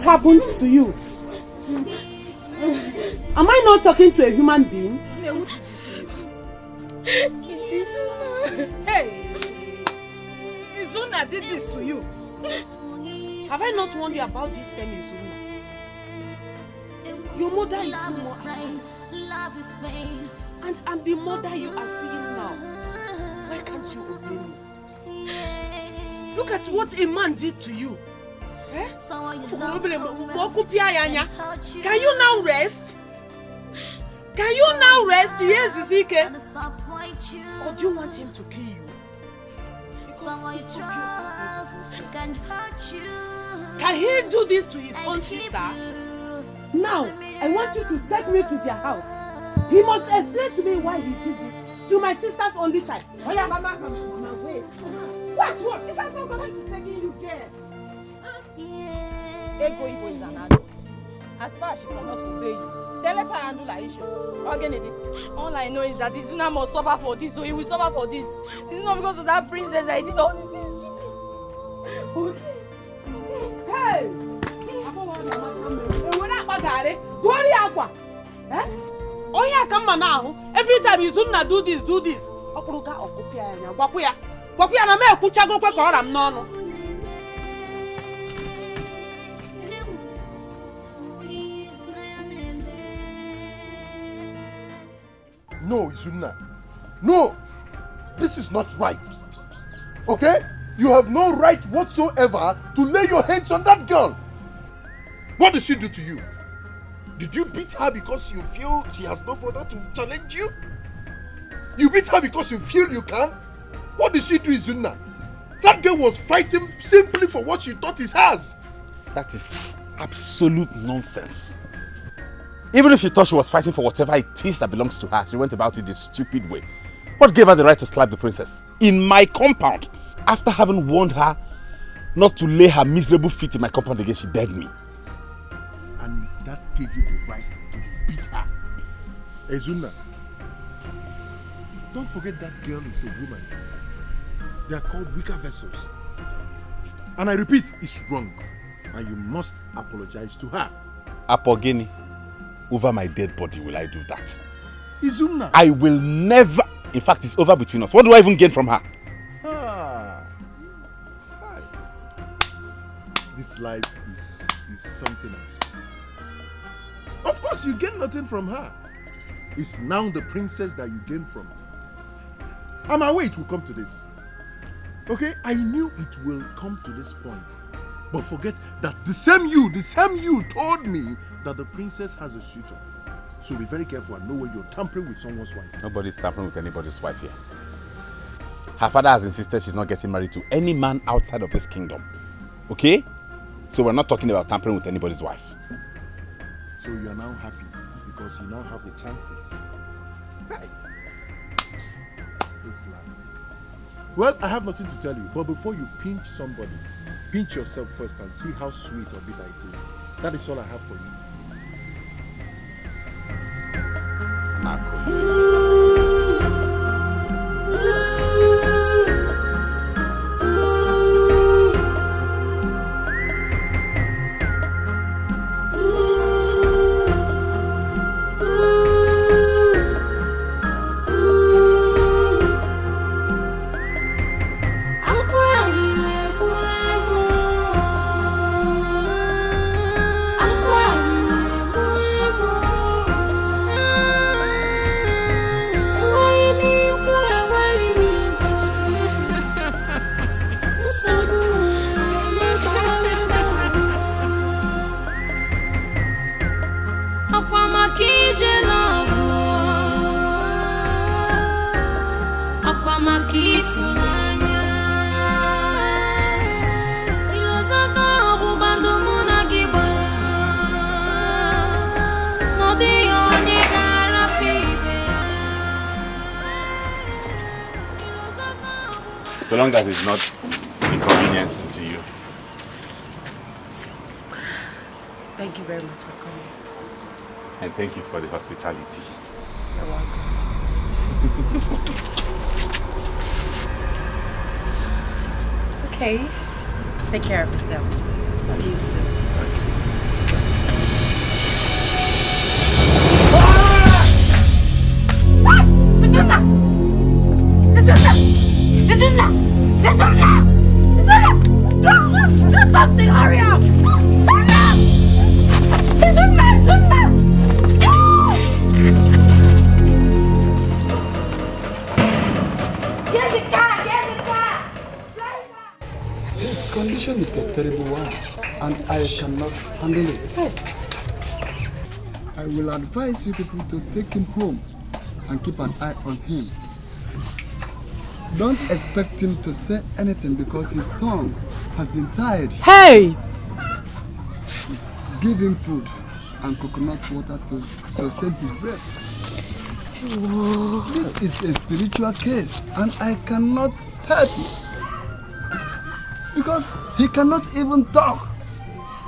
happened to you? Am I not talking to a human being? It's Izuna. Hey! Izuna did this to you. Have I not warned you about this same Izuna? Your mother is no more alive. And I'm the mother you are seeing now. Why can't you obey me? Look at what a man did to you. Eh? Can you now rest? Can you now rest? Yes, Izike. Or do you want him to kill you? Can he do this to his own sister? Now, I want you to take me to their house. He must explain to me why he did this to my sister's only child. Oh yeah, Mama, wait. What? If I'm not going to take you there. Ego Ibo is an adult. As far as she cannot obey you, then let her handle her issues. All I know is that Izuna must suffer for this, so he will suffer for this. It's not because of that princess that he did all these things to me. Hey! Oh yeah, come on now. Every time Izuna do this. No, Izuna. No! This is not right. Okay? You have no right whatsoever to lay your hands on that girl. What did she do to you? Did you beat her because you feel she has no brother to challenge you? You beat her because you feel you can? What did she do, Izuna? That girl was fighting simply for what she thought is hers. That is absolute nonsense. Even if she thought she was fighting for whatever it is that belongs to her, she went about it this stupid way. What gave her the right to slap the princess? In my compound. After having warned her not to lay her miserable feet in my compound again, she dared me. And that gave you the right to beat her. Izuna, don't forget that girl is a woman. They are called weaker vessels. And I repeat, it's wrong. And you must apologize to her. Apogeni, over my dead body will I do that. Izuna. I will never. In fact, it's over between us. What do I even gain from her? This life is something else. Of course, you gain nothing from her. It's now the princess that you gain from. I'm aware it will come to this. Okay, I knew it will come to this point. But forget that the same you told me that the princess has a suitor. So be very careful and know when you're tampering with someone's wife. Nobody's tampering with anybody's wife here. Her father has insisted she's not getting married to any man outside of this kingdom. Okay? So we're not talking about tampering with anybody's wife. So you are now happy because you now have the chances. Hey. This life. Well, I have nothing to tell you, but before you pinch somebody, pinch yourself first and see how sweet or bitter it is. That is all I have for you. So long as it's not inconveniencing to you. Thank you very much for coming. And thank you for the hospitality. You're welcome. Okay. Take care of yourself. See you soon. terrible one, and I cannot handle it. I will advise you people to take him home and keep an eye on him. Don't expect him to say anything because his tongue has been tied. Hey! Give him food and coconut water to sustain his breath. This is a spiritual case and I cannot help it. Because he cannot even talk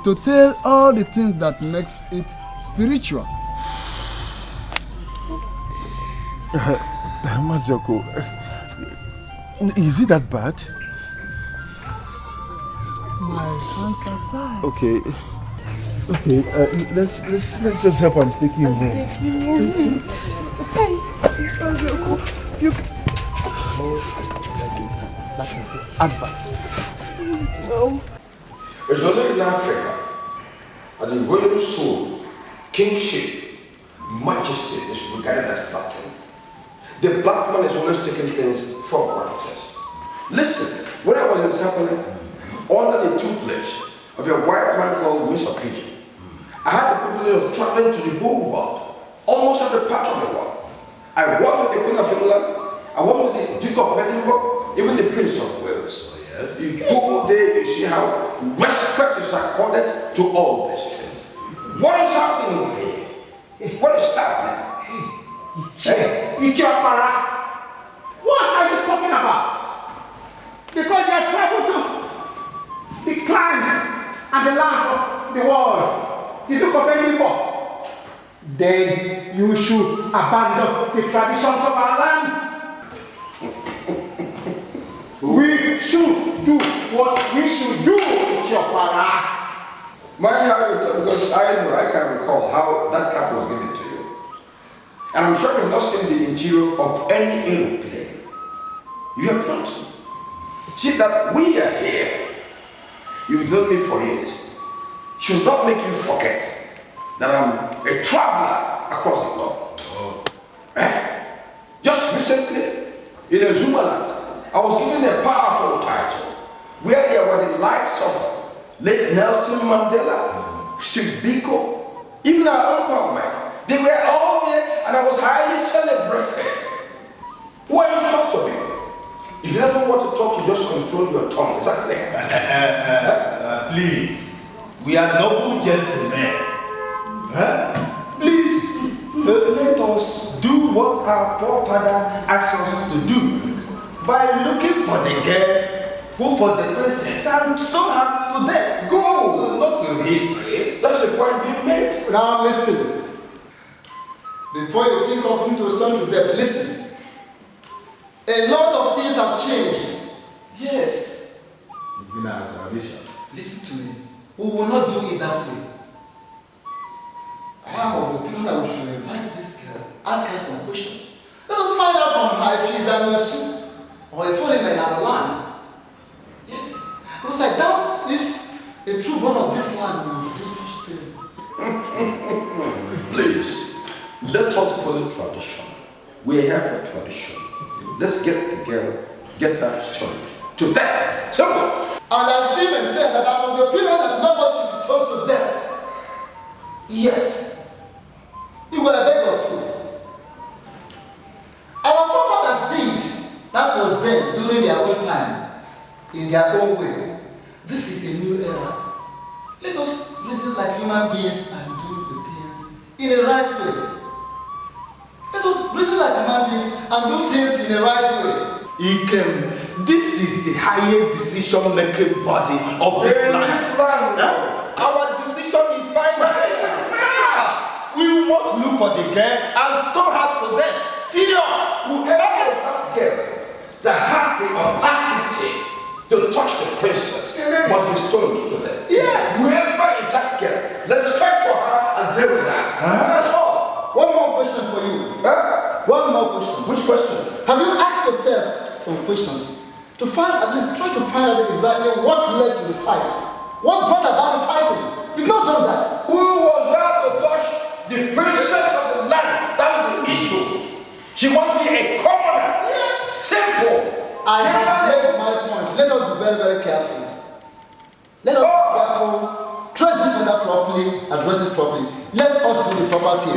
to tell all the things that makes it spiritual. Mazoko, is it that bad? My hands are tied. Okay, let's just help and take him home. That is the advice. No. It's only in Africa and in royal soul, kingship, majesty is regarded as nothing. The black man is always taking things for granted. Listen, when I was in Sapele, under the tutelage of a white man called Mr. Pigeon, I had the privilege of traveling to the whole world, almost every part of the world. I worked with the Queen of England, I worked with the Duke of Edinburgh, even the Prince of Wales. Yes. You go there, you see how respect is accorded to all these things. What is happening here? What is happening? Hey, Ucheama, what are you talking about? Because you have traveled to the clans and the lands of the world, the Duke of Edinburgh, then you should abandon the traditions of our land. We should do what we should do, Ucheama. Because I can recall how that cap was given to you. And I'm sure you've not seen the interior of any aeroplane. You have not. See that we are here. You've known me for years. Should not make you forget that I'm a traveler across the globe. Just recently, in a Zumaland, I was given a powerful title where there were the likes of late Nelson Mandela, Steve Biko, even our own government. They were all there and I was highly celebrated. Who are you to talk to me? If you don't want to talk, you just control your tongue. Is that clear? Please, we are noble gentlemen. Please, let us do what our forefathers asked us to do by looking for the girl, go for the princess, and stone her to death. Go, not to history. That's the point being made. Now listen. Before you think of him to stone to death, listen. A lot of things have changed. Yes. Listen to me. We will not do it that way. I am of the opinion that we should invite this girl, ask her some questions. Let us find out from her if she is an Osu or a foreigner in our land. Yes. Because I doubt if a true born of this land will do such thing. Please, let us follow tradition. We are here for tradition. Let's get the girl, get her stoned to death. Simple. And I still maintain that I'm of the opinion that nobody should be stoned to death. Yes. You were a beg of you. Our forefathers did. That was then, during their own time, in their own way. This is a new era. Let us reason like human beings and do the things in the right way. Let us reason like human beings and do things in the right way. Ikem, this is the highest decision-making body of this land. Our decision is final. We must look for the girl and stone her to death. Period. Whoever is that girl that had the audacity to touch the princess must be stoned to death. Yes. Whoever is that girl, let's search for her and deal with her. That's all. One more question for you. One more question. Which question? Have you asked yourself some questions to find, at least try to find out exactly what led to the fight? What brought about the fighting? You've not done that. Who was there to touch the princess of the land? That was the issue. She must be a commoner. Yes. Simple. I have made my point. Let us be very, very careful. Let us properly, address it properly. Let us do the proper thing.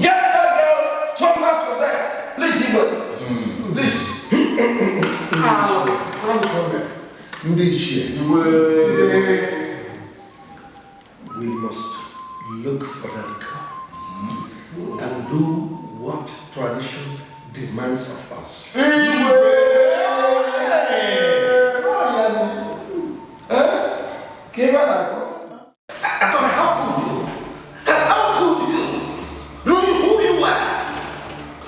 Get that girl, turn her to that. Please, please. We must look for that girl and do what tradition demands of us. How could you, knowing who you are,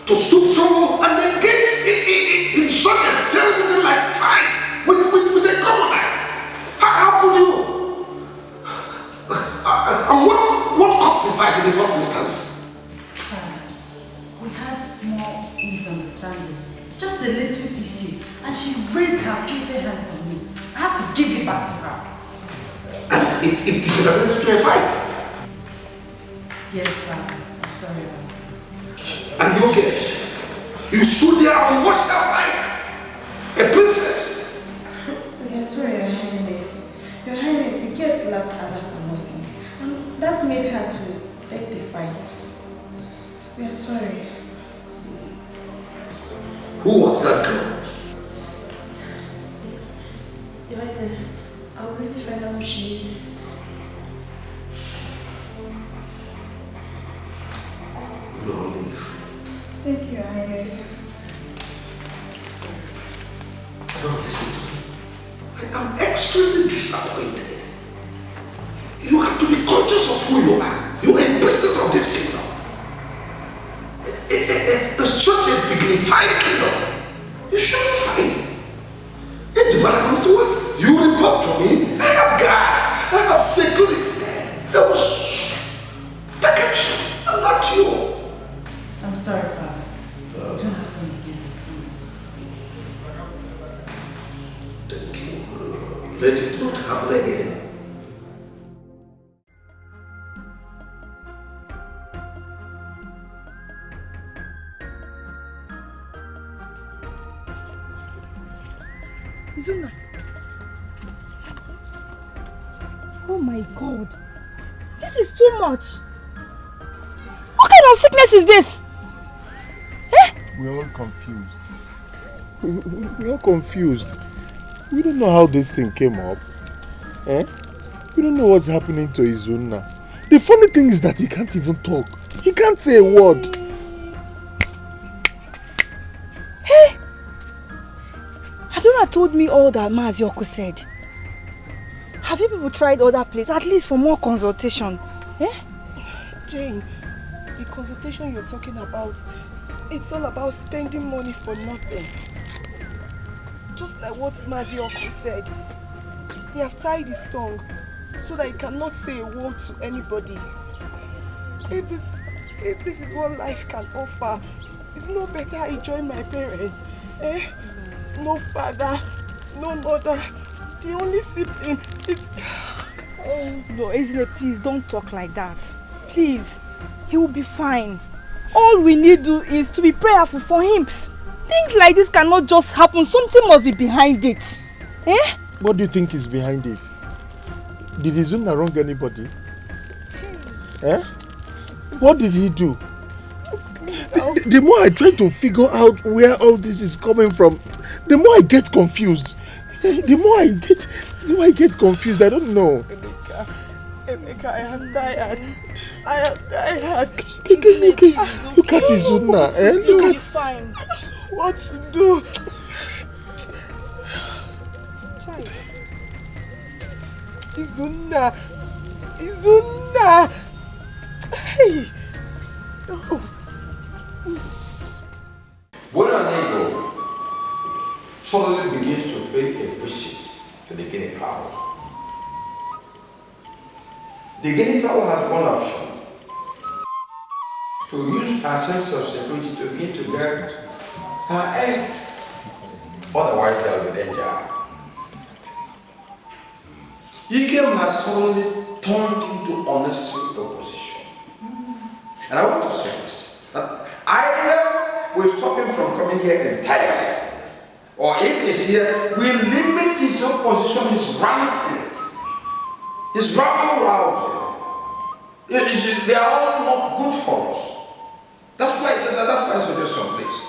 to stoop so and then get in such a terrible thing like fight with a commoner? How could you? And what caused the fight in the first instance? We had small misunderstanding, just a little issue, and she raised her filthy hands on me. I had to give it back to her. And it degenerated to a fight. Yes, Father. I'm sorry about that. And you guess, you stood there and watched her fight. A princess. We are sorry, Your Highness. Your Highness, the guest laughed at her for nothing. And that made her to take the fight. We are sorry. Who was that girl? Your Highness, I'll really find out who she is. No, leave. Thank you, Your Highness. Don't listen to me. I am extremely disappointed. You have to be conscious of who you are. You are a princess of this kingdom. Such a dignified kingdom. You shouldn't fight. If the matter comes to us, you report to me. I have guards. I have security. That was take action. I'm not you. I'm sorry, Father. It won't happen again, I promise. Thank you. Let it not happen again. Izuna. Oh my God. This is too much. What kind of sickness is this? We're all confused. We're all confused. We don't know how this thing came up. We don't know what's happening to Izuna. The funny thing is that he can't even talk. He can't say a word. Hey! Adora told me all that Mazioko said. Have you people tried other places, at least for more consultation? Jane, the consultation you're talking about, it's all about spending money for nothing. Just like what Mazioko said. They have tied his tongue so that he cannot say a word to anybody. If this is what life can offer, it's no better I join my parents. No father, no mother. The only sibling is... No, Ezile, please don't talk like that. Please, he will be fine. All we need to do is to be prayerful for him. Things like this cannot just happen. Something must be behind it. What do you think is behind it? Did Izuna wrong anybody? What did he do? The more I try to figure out where all this is coming from, the more I get confused. The more I get confused. I don't know. Emeka, I am tired. I am tired. Look at Izuna. Look at... He's fine. What to do? Izuna. Hey. Oh. When an eagle suddenly begins to pay a visit to the guinea fowl, the guinea fowl has one option: to use her sense of security to begin to guard her eggs. Otherwise, there will be danger. Ikem has suddenly turned into unnecessary opposition. And I want to suggest that either we we stop him from coming here entirely. Or if he's here, we limit his opposition, his rantings, his rabble rousing. They are all not good for us. That's my suggestion, please.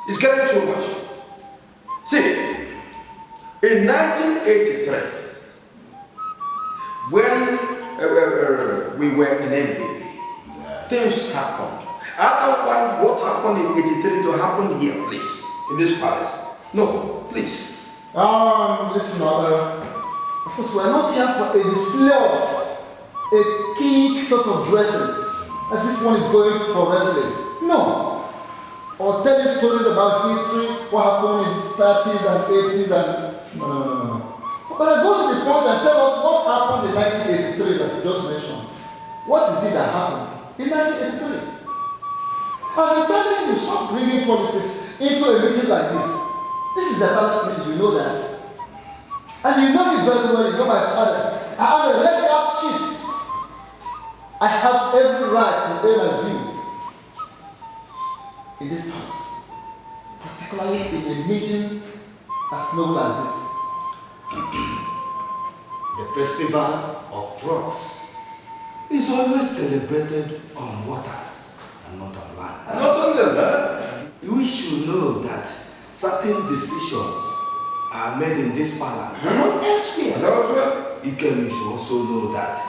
It's getting too much. See, in 1983, when we were in MBB, things happened. I don't want what happened in 83 to happen here, please, in this palace. No, please. Listen, of course, we're not here for a display of a kink sort of dressing, as if one is going for wrestling. No. Or telling stories about history, what happened in the 30s and 80s and... No. But I go to the point and tell us what happened in 1983 that you just mentioned. What is it that happened in 1983? I've been telling you, stop bringing politics into a meeting like this. This is the palace meeting, you know that. And you know me very well, you know my father. I am a red cap chief. I have every right to air my view in this house, particularly in a meeting as noble as this. The festival of frogs is always celebrated on waters and not on land. Not only that, we should know that certain decisions are made in this palace and not elsewhere. You should also know that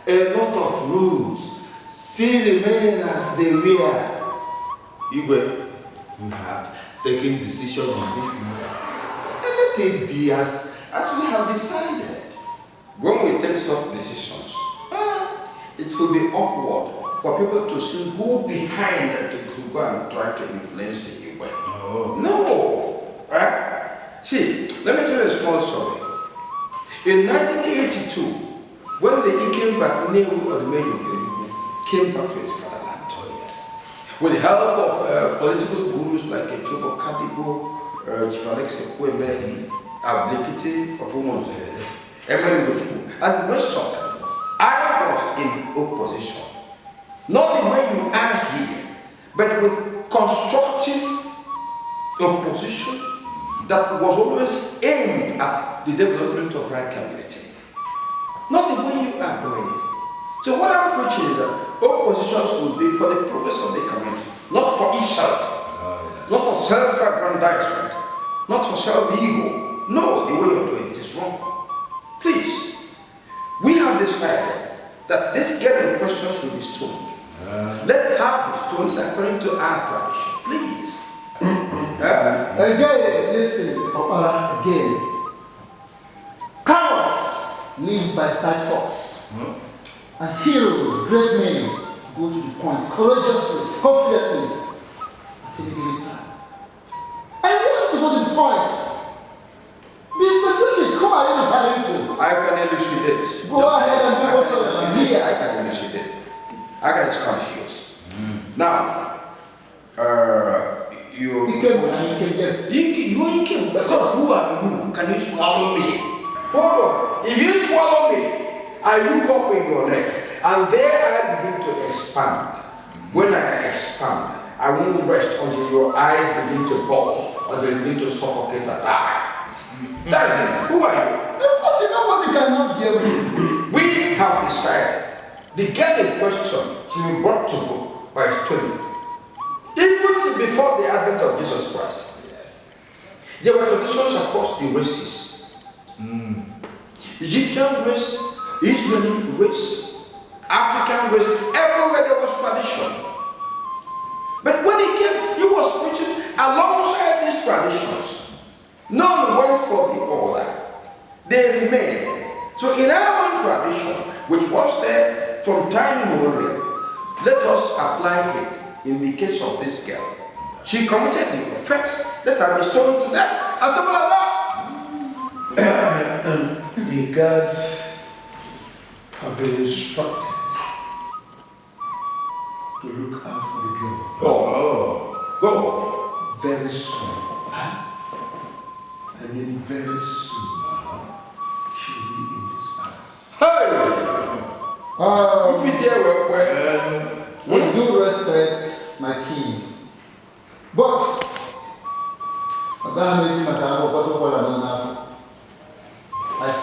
a lot of rules still remain as they were. Igwe, we have taken decision on this matter. And let it be as we have decided. when we take such decisions, it will be awkward for people to still go behind and to go and try to influence the new way. No! Right? See, let me tell you a small story. In 1982, when the came back, Nehu or the Mayor came back to his fatherland. With the help of political gurus like Chobo Kadibo, Chibueze, Ablikiti, of Women's and the rest of them. I was in opposition. Not the way you are here, but with constructive opposition that was always aimed at the development of right community. Not the way you are doing it. So what I'm preaching is that oppositions will be for the progress of the community, not for itself, not for self-aggrandizement, not for self-ego. No, the way you're doing it is wrong. Please, we have decided that this girl in question should be stoned. Let her be stoned according to our tradition, please. Again, listen, Papa, again. Cowards live by side talks. And heroes, great men, go to the point courageously, confidently, until they give it time. And who wants to go to the point? Be specific. Who are you referring to? I can elucidate. Go ahead and do what you're here. I can elucidate. I can expatiate. Now, you came, yes. You came. So who are you? Can you swallow me? Hold on. If you swallow me, I look up in your neck, and there I begin to expand. When I expand, I won't rest until your eyes begin to bulge, until you begin to suffocate and die. That is it. Who are you? Of course, you know what you cannot give me. We have decided the girl in question should be brought to book by a story. Even before the advent of Jesus Christ, there were traditions across the races. Egyptian race, Israeli race, African race, everywhere there was tradition. But when he came, he was preaching alongside these traditions. None went for the order. They remained. So in our own tradition, which was there from time immemorial, let us apply it in the case of this girl. She committed the offense. Let her be stoned to death. As simple as that. The guards have been instructed to look out for the girl. Go. Very soon. I mean very soon. She'll be in this house. With due respect, my king. But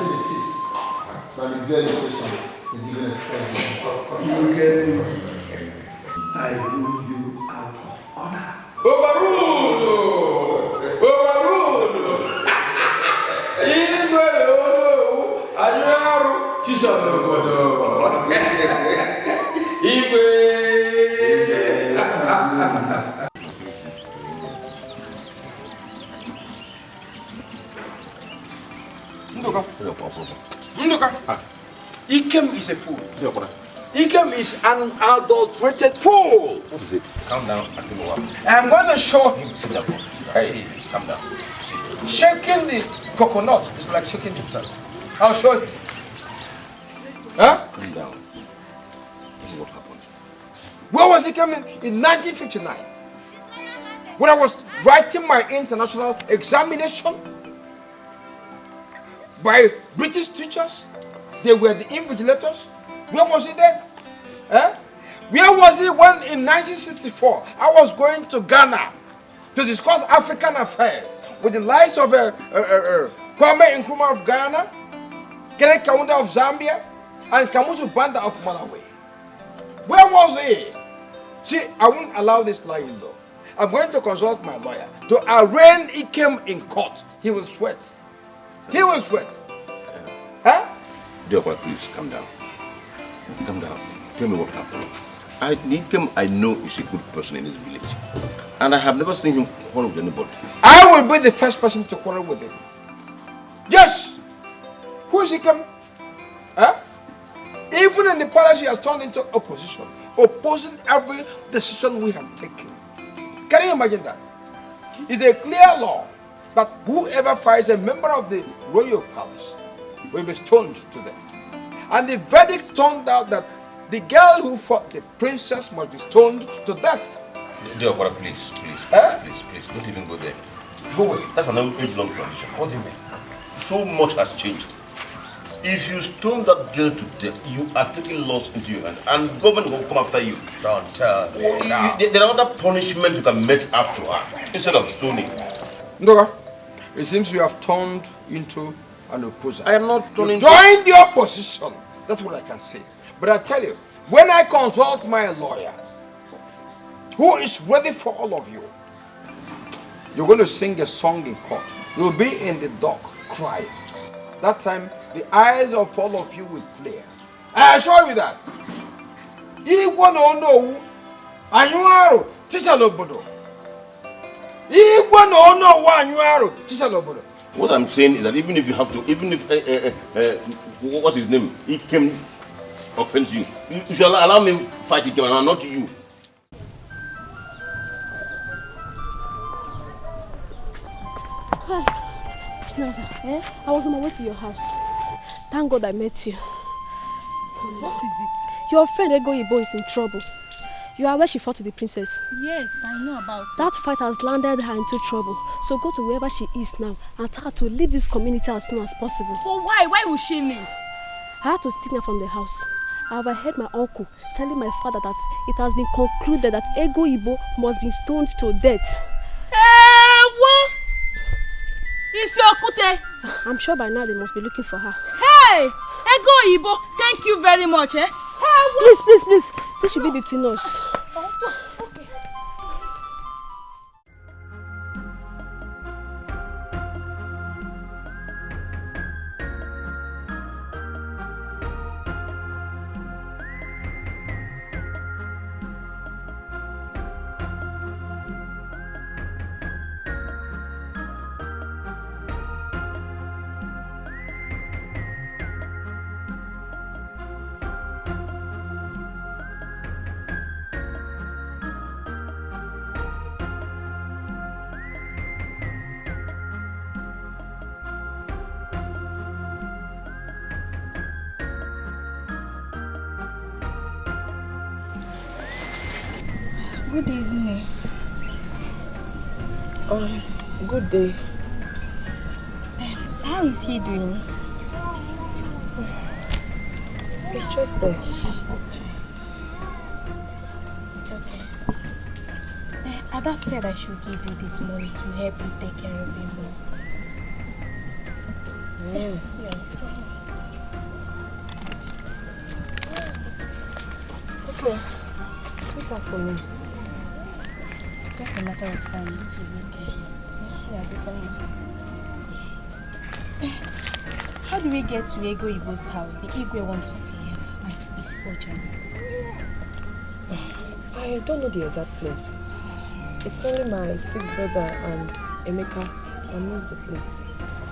still insist that the girl in question is given a fair chance. You get me? I rule you out of honor. Overruled! Overruled! Igwe Odo, Anyaru, Chisamogodo. Igwe! Nduka, Ikem is a fool. Ikem is an adulterated fool. What is it? Calm down, Akimowa. I'm going to show him. Hey, calm down. Shaking the coconut is like shaking himself. I'll show him. Huh? Calm down. This is what happened. Where was he coming? In 1959. When I was writing my international examination by British teachers, they were the invigilators. Where was he then? Eh? Where was he when in 1964 I was going to Ghana to discuss African affairs with the likes of Kwame Nkrumah of Ghana, Kenneth Kaunda of Zambia, and Kamuzu Banda of Malawi? Where was he? See, I won't allow this lying though. I'm going to consult my lawyer to arraign Ikem in court. He will sweat. He will sweat. Huh? Dear boy, please, calm down. Calm down. Tell me what happened. Ikem, I know, is a good person in this village. And I have never seen him quarrel with anybody. I will be the first person to quarrel with him. Yes! Who is Ikem? Huh? Even in the palace, he has turned into opposition, opposing every decision we have taken. Can you imagine that? It's a clear law that whoever fires a member of the royal palace will be stoned to death. And the verdict turned out that the girl who fought the princess must be stoned to death. Dear brother, please, don't even go there. Go away. That's an age-long tradition. What do you mean? So much has changed. If you stone that girl to death, you are taking laws into your hand, and government will come after you. Don't tell me now. There are other punishments you can make after her instead of stoning. Ndoga, it seems you have turned into an opposer. I am not turning. Join the opposition. That's what I can say. But I tell you, when I consult my lawyer, who is ready for all of you, you're going to sing a song in court. You'll be in the dock crying. That time, the eyes of all of you will clear. I assure you that. Igwe no no, anyuaro, tisha lobodo. Igwe no no, anyuaro, tisha lobodo. What I'm saying is that even if you have to, even if what's his name, he came offends you, you should allow me fight him and not you. Hi, Chibueze. I was on my way to your house. Thank God I met you. What is it? Your friend Ego Ibo is in trouble. You are where she fought with the princess. Yes, I know about it. That fight has landed her into trouble. So go to wherever she is now and tell her to leave this community as soon as possible. But why? Why would she leave? I had to steal her from the house. I overheard my uncle telling my father that it has been concluded that Ego Ibo must be stoned to death. What? Is your Kute? I'm sure by now they must be looking for her. Hey! Ego Ibo, thank you very much, eh? Please. This should be between us. Okay. Good day, Zine. Good day. How is he doing? It's just there. It's okay. I Ada said I should give you this money to help you take care of him more. Yeah, it's fine. Okay, what's up for me? Just a matter of time to look. Yeah, this one. How do we get to Ego Ibo's house? The Igwe want to see him. It's urgent. I don't know the exact place. It's only my sick brother and Emeka that knows the place.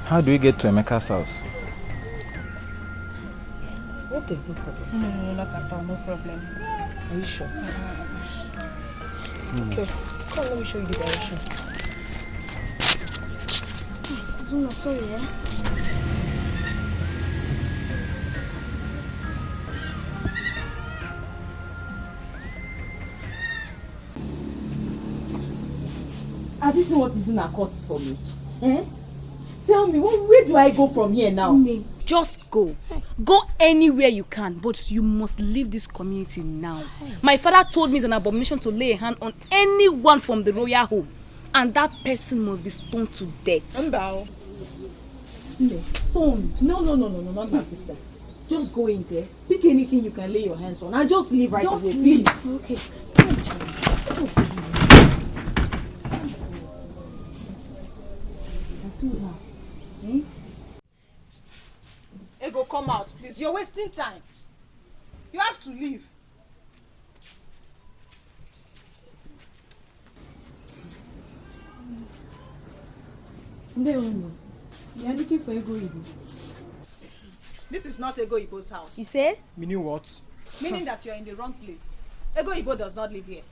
How do we get to Emeka's house? Hope there's no problem. No, not at all. No problem. Are you sure? Okay, come, let me show you the direction. Zuna, sorry, yeah? Have you seen what Izuna costs for me? Eh? Tell me, where do I go from here now? Just go. Go anywhere you can, but you must leave this community now. My father told me it's an abomination to lay a hand on anyone from the royal home, and that person must be stoned to death. Stone? No, not my sister. Just go in there, pick anything you can lay your hands on, and just leave right away, please. Okay. Ego, come out, please. You're wasting time. You have to leave. You are looking for Ego Ibo. This is not Ego Ibo's house. You say? Meaning what? Meaning that you're in the wrong place. Ego Ibo does not live here.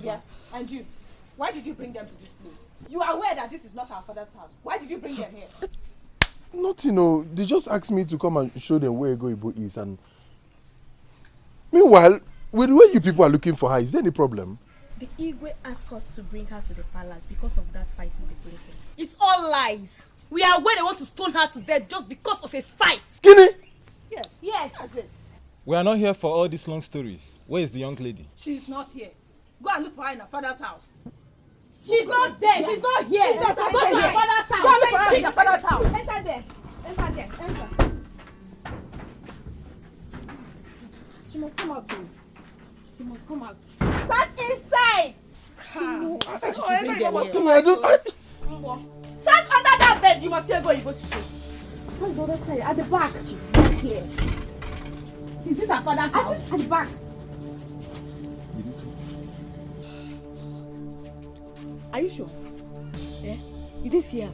Yeah, and you, why did you bring them to this place? You are aware that this is not our father's house. Why did you bring them here? Nothing, they just asked me to come and show them where Ego Ibo is, and meanwhile, with the way you people are looking for her, is there any problem? The Igwe asked us to bring her to the palace because of that fight with the princess. It's all lies. We are aware they want to stone her to death just because of a fight. Guinea? Yes. That's it. We are not here for all these long stories. Where is the young lady? She's not here. Go and look for her in her father's house. She's not there. She's not here. She doesn't Go go to to her her father's house. Go and look for her in her father's house. Enter there. Enter. She must come out too. She must come out. Search inside. I don't. Search under that bed. You must still go Igbo to sleep. Search the other side. At the back. She's not here. Is this her father's house? At the back. Are you sure? Yeah? You didn't see her?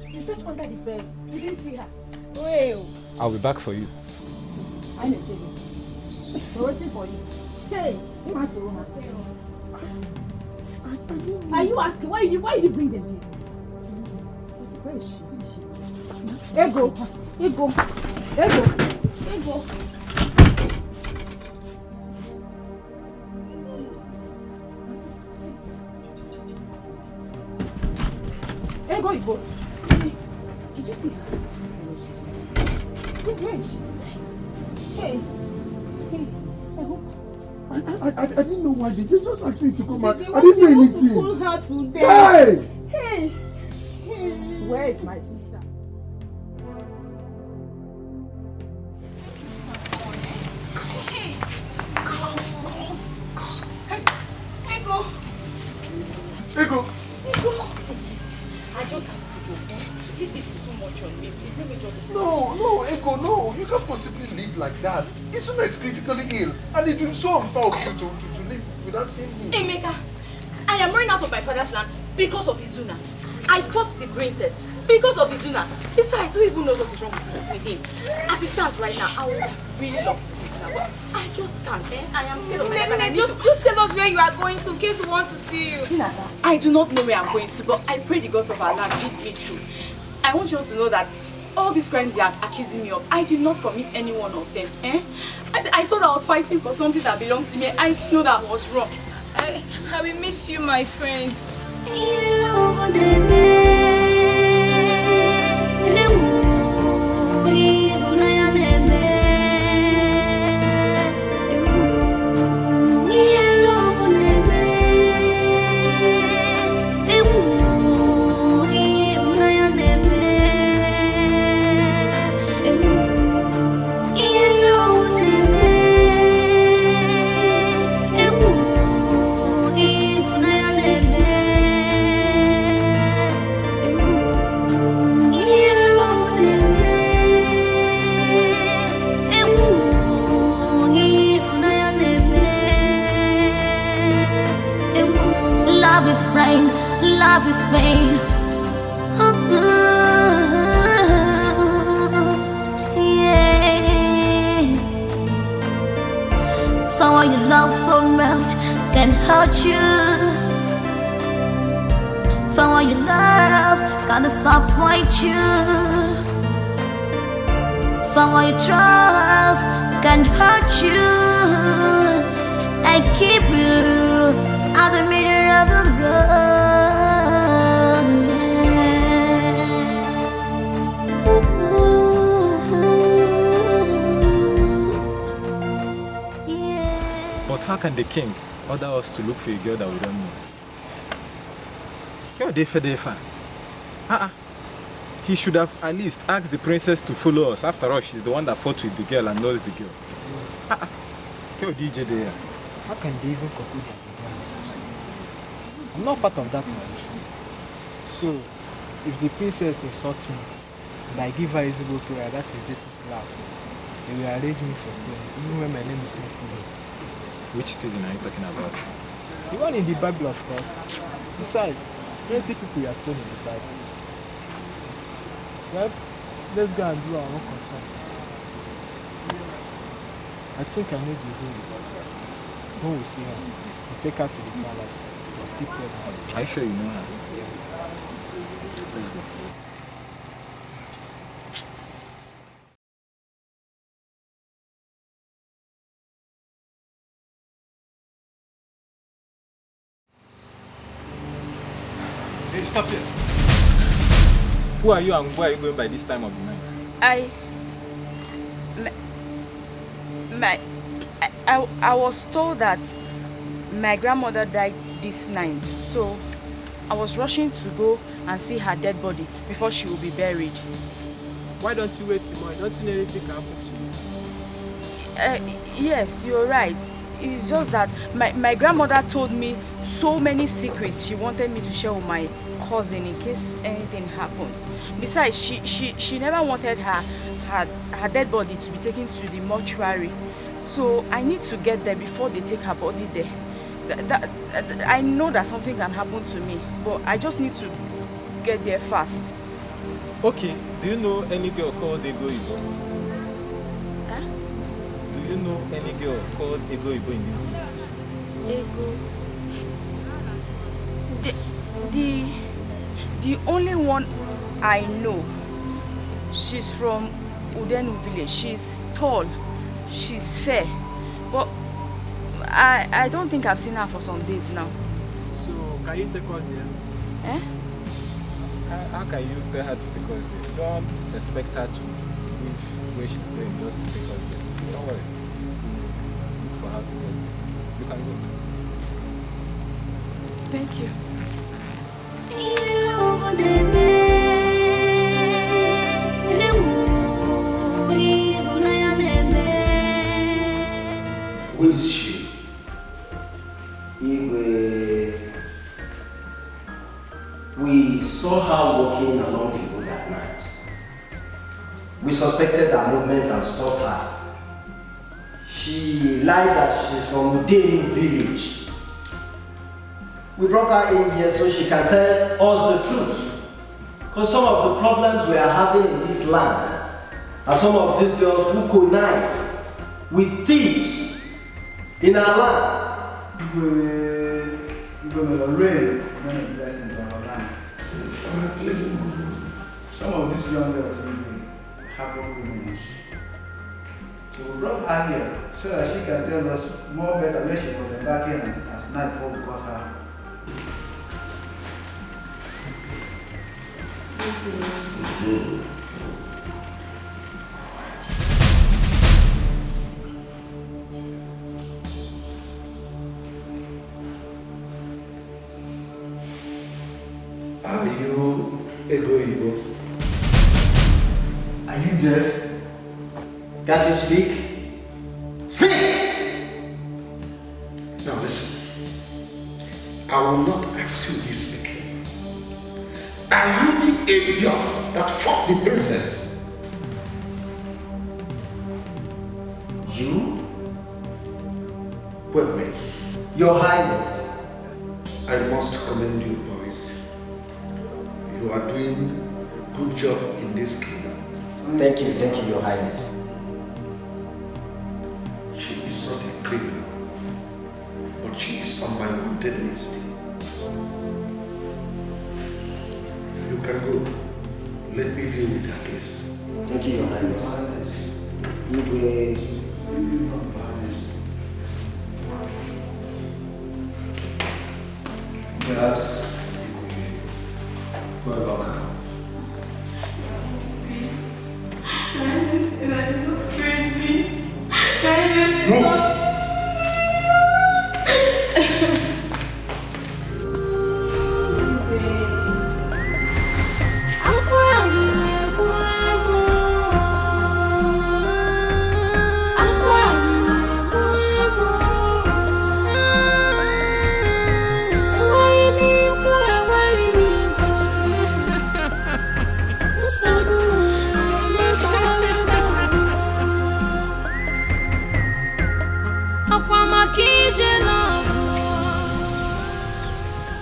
You searched under the bed. You didn't see her? Well. I'll be back for you. I know, Chidi. We're waiting for you. Hey, you must say, are you asking why you bring them here? Where is she? Ego. Ego Ibo. Did you see her? Where is she? Hey. I didn't know why they just asked me to come out. I didn't know anything. Pull her to death. Hey! Where is my sister? Ego! I just have to go. This is too much on me. Please let me just. No, Ego, no. You can't possibly live like that. Izuna is critically ill, and it will be so unfair of you to live without seeing him. Emeka, I am running out of my father's land because of Izuna. I fought the princess because of Izuna. Besides, who even knows what is wrong with him? As it stands right now, I would really love to see Izuna, but I just can't. I am scared of my life. Just tell us where you are going to in case we want to see you. Chinasa, I do not know where I'm going to, but I pray the gods of our land lead me through. I want you all to know that all these crimes they are accusing me of, I did not commit any one of them. I thought I was fighting for something that belongs to me. I know that I was wrong. I will miss you, my friend. love is pain. Yeah. Someone you love so much can hurt you. Someone you love can disappoint you. Someone you trust can hurt you and keep you at the middle of the road. Yeah. But how can the king order us to look for a girl that we don't know? He should have at least asked the princess to follow us. After all, she's the one that fought with the girl and knows the girl. DJ there. How can they even conclude that the girl is lost? I'm not part of that tradition. So, if the princess insults me and I give her Isabel to her, that is this love. They will arrange me for stealing, even when my name is not stealing. Which stealing are you talking about? The one in the Bible, of course. Besides, plenty people are stolen in the Bible. Well, let's go and do our own concern. I think I know the way. When we see her, we take her to the palace. We'll still play her. Are you sure you know her? Yeah. Let's go. Hey, stop here. Who are you and where are you going by this time of the night? I was told that my grandmother died this night, so I was rushing to go and see her dead body before she will be buried. Why don't you wait till morning? Don't you know anything can happen to you? Yes, you're right. It's just that my grandmother told me so many secrets she wanted me to share with my cousin in case anything happens. Besides, she never wanted her dead body to be taken to the mortuary. So I need to get there before they take her body there. I know that something can happen to me, but I just need to get there fast. Okay, do you know any girl called Ego Ibo? Huh? Do you know any girl called Ego Ibo in this village? The only one I know, she's from Udenu village. She's tall, she's fair, but I don't think I've seen her for some days now. So can you take us there? Eh? How can you tell her to take us there? You don't expect her to leave where she's going just to take us there. Don't worry. Look for her to go. You can go. Thank you. Who is she? We saw her walking along the road at night. We suspected her movement and stopped her. She lied that she's from Udenu village. We brought her in here so she can tell us the truth. Because some of the problems we are having in this land are some of these girls who connive with thieves in our land. We're going to rain many blessings on our land. Some of these young girls have women. So we brought her here so that she can tell us more better where she was embarking as night before we caught her. Are you Ego Ibo? Are you deaf? Can't you speak? Speak! Now listen. I will not ask you this again. Are you the idiot that fought the princess? You? Well, Your Highness. I must commend you, boys. You are doing a good job in this kingdom. Thank you, Your Highness. She is not a criminal, but she is on my wanted list. You can go. Let me deal with her case. Thank you, Your Highness. You will... Perhaps welcome. Move!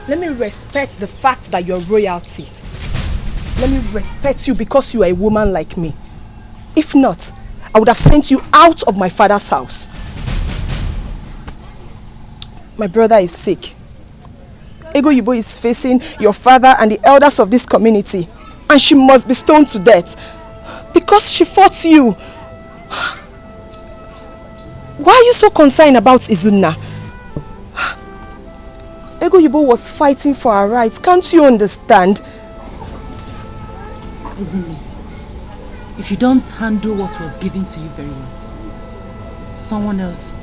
Let me respect the fact that you're royalty. Let me respect you because you are a woman like me. If not, I would have sent you out of my father's house. My brother is sick. Ego Yibo is facing your father and the elders of this community, and she must be stoned to death because she fought you. Why are you so concerned about Izunna? Ego Yibo was fighting for her rights. Can't you understand? Izini, if you don't handle what was given to you very well, someone else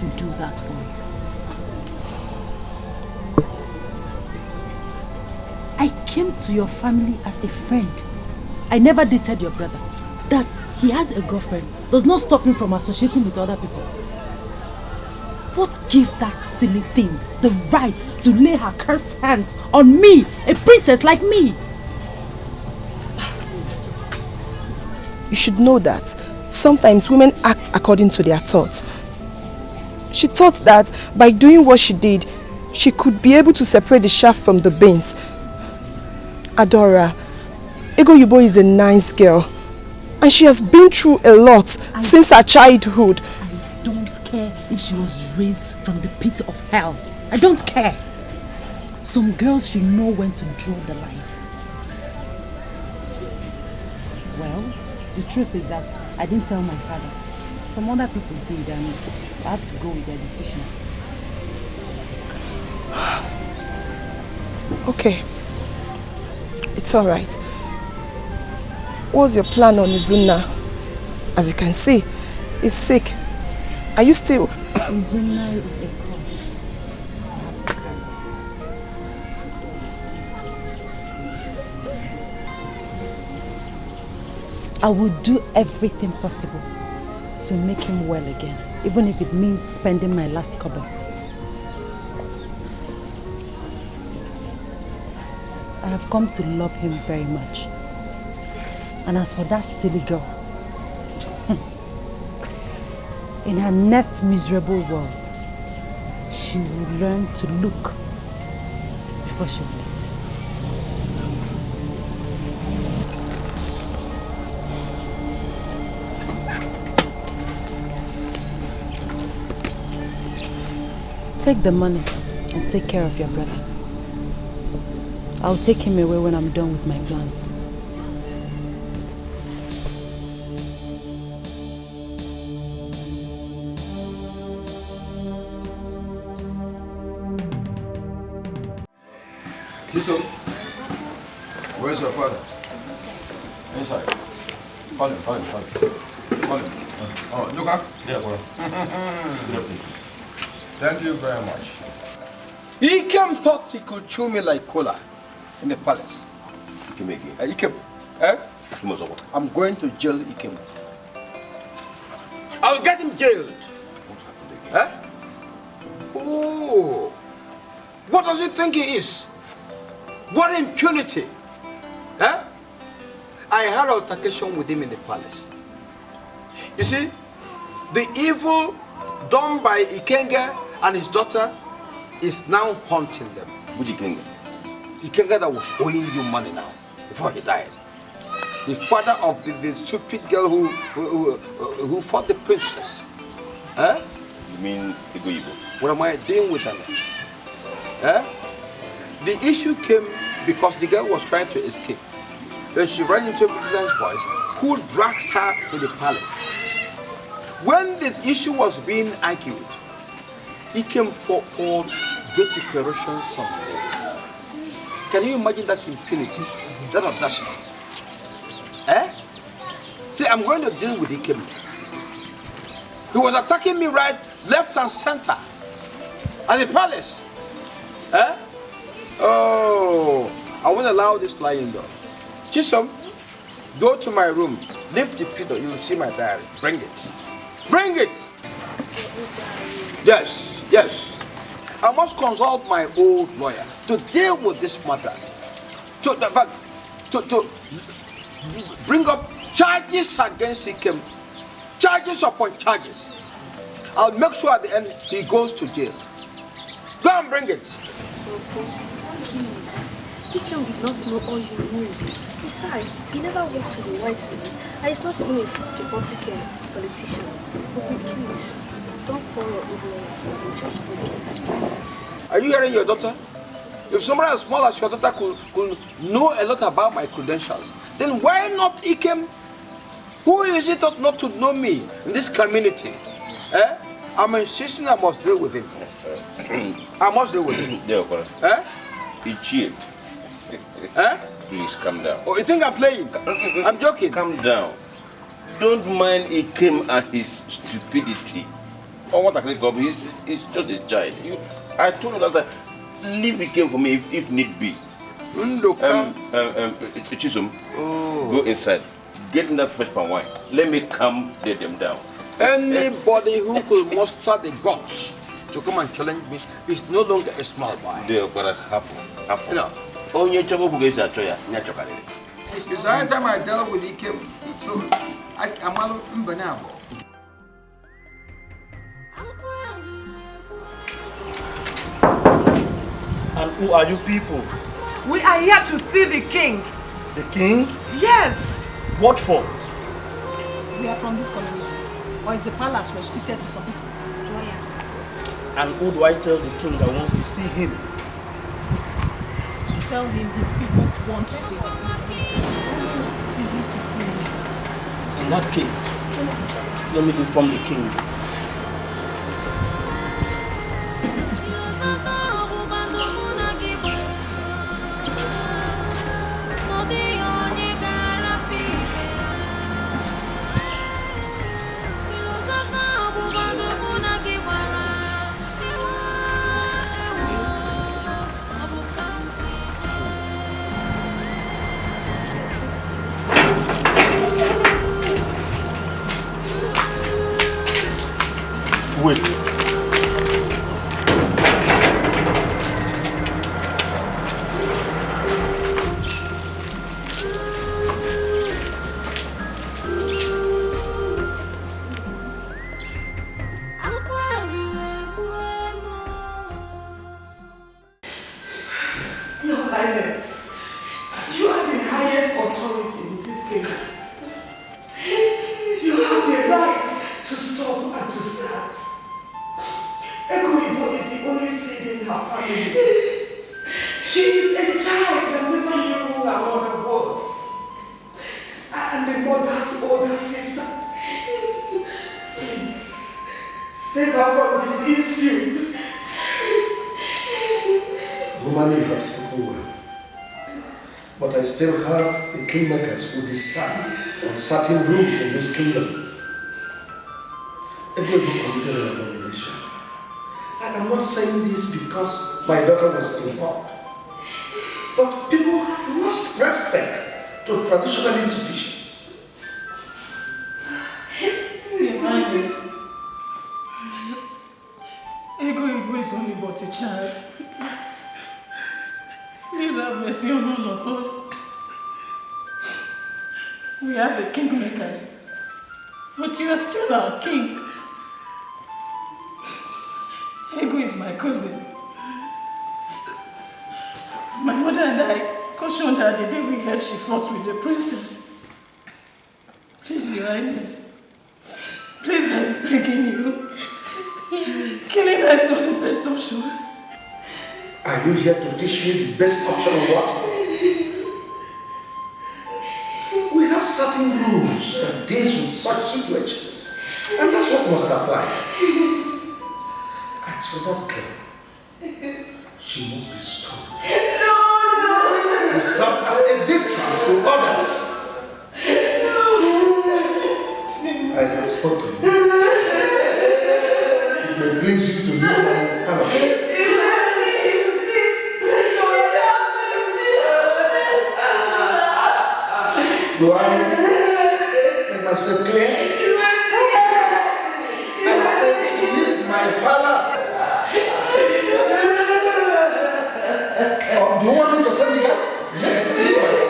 will do that for you. I came to your family as a friend. I never dated your brother. That he has a girlfriend does not stop him from associating with other people. What gave that silly thing the right to lay her cursed hands on me, a princess like me? You should know that sometimes women act according to their thoughts. She thought that by doing what she did, she could be able to separate the chaff from the beans. Adora, Ego Yibo is a nice girl, and she has been through a lot since her childhood. I don't care if she was raised from the pit of hell. I don't care. Some girls should know when to draw the line. Well, the truth is that I didn't tell my father. Some other people did, and I have to go with their decision. Okay. It's alright. What's your plan on Izunna? As you can see, he's sick. Are you still... Izunna is a cross. I have to carry. I will do everything possible to make him well again, even if it means spending my last kobo. I have come to love him very much. And as for that silly girl, in her next miserable world, she will learn to look before she will live. Take the money and take care of your brother. I'll take him away when I'm done with my plans. Chiso, where's your father? Inside. Call him. Call him. Oh, Luka? Yeah, well. Thank you very much. Ikem thought he could chew me like cola in the palace. Ikem again? Ikem. Eh? I'm going to jail Ikem. I'll get him jailed. Eh? Oh. What does he think he is? What impunity? Eh? I had an altercation with him in the palace. You see, the evil done by Ikenga and his daughter is now haunting them. Which Ikenga? The Kenga that was owing you money now, before he died. The father of the stupid girl who fought the princess. Huh? You mean Igo? What am I doing with her? Huh? The issue came because the girl was trying to escape. Then she ran into vigilance boys who dragged her to the palace. When the issue was being argued, he came forward with declarations something. Can you imagine that impunity, that audacity? Eh? See, I'm going to deal with him. He was attacking me right, left, and center at the palace. Eh? Oh, I won't allow this lying though. Chisom, go to my room, lift the pillow, you will see my diary. Bring it. Bring it! Yes, yes. I must consult my old lawyer to deal with this matter. To bring up charges against him. Charges upon charges. I'll make sure at the end he goes to jail. Go and bring it. Please. Ikem did not know all you knew. Besides, he never worked to the white people, and he's not even a first Republican politician. But please, don't call your old lawyer for him. Just forgive, please. Are you hearing your daughter? If someone as small as your daughter could know a lot about my credentials, then why not Ikem? Who is it not to know me in this community? Eh? I'm insisting I must deal with him. I must deal with him. Eh? He cheated. Eh? Please calm down. Oh, you think I'm playing? I'm joking. Calm down. Don't mind Ikem and his stupidity. Or what I can call he's just a child. I told you that leave Ikem for me if need be. Chisum, go inside. Get in that fresh pan wine. Let me calm them down. Anybody who could muster the guts to come and challenge me is no longer a small boy. It's high time I dealt with Ikem, so I'm unbelievable. And who are you people? We are here to see the king. The king? Yes. What for? We are from this community. Or is the palace restricted to some people? And who do I tell the king that wants to see him? Tell him his people want to see him. In that case, let me inform the king. Wait. Your Highness, you are the highest authority in this kingdom. You have the right to stop and to start. Ego is the only seed in her family. She is a child that never knew who her mother was. And the mother's older sister. Please, save her from this issue. Woman, you have spoken well. But I still have the kingmakers who decide on certain rules in this kingdom. Ego committed an abomination. I'm not saying this because my daughter was involved. But people have lost respect to traditional institutions. Your Highness, Ego is only but a child. Please have mercy on all of us. We have the kingmakers, but you are still our king. Ego is my cousin. My mother and assumption that the day we heard she fought with the princess. Please, Your Highness. Please, I'm begging you. Killing her is not the best option. Are you here to teach me the best option of what? We have certain rules that deals with such situations, and that's what must apply. As for that girl, she must be stoned. No! To serve as a deterrent to others. I have spoken. It may please you to leave my palace. Do I make myself clear? I said leave my palace. Oh, do you want me to send you guys? Yes, leave my palace.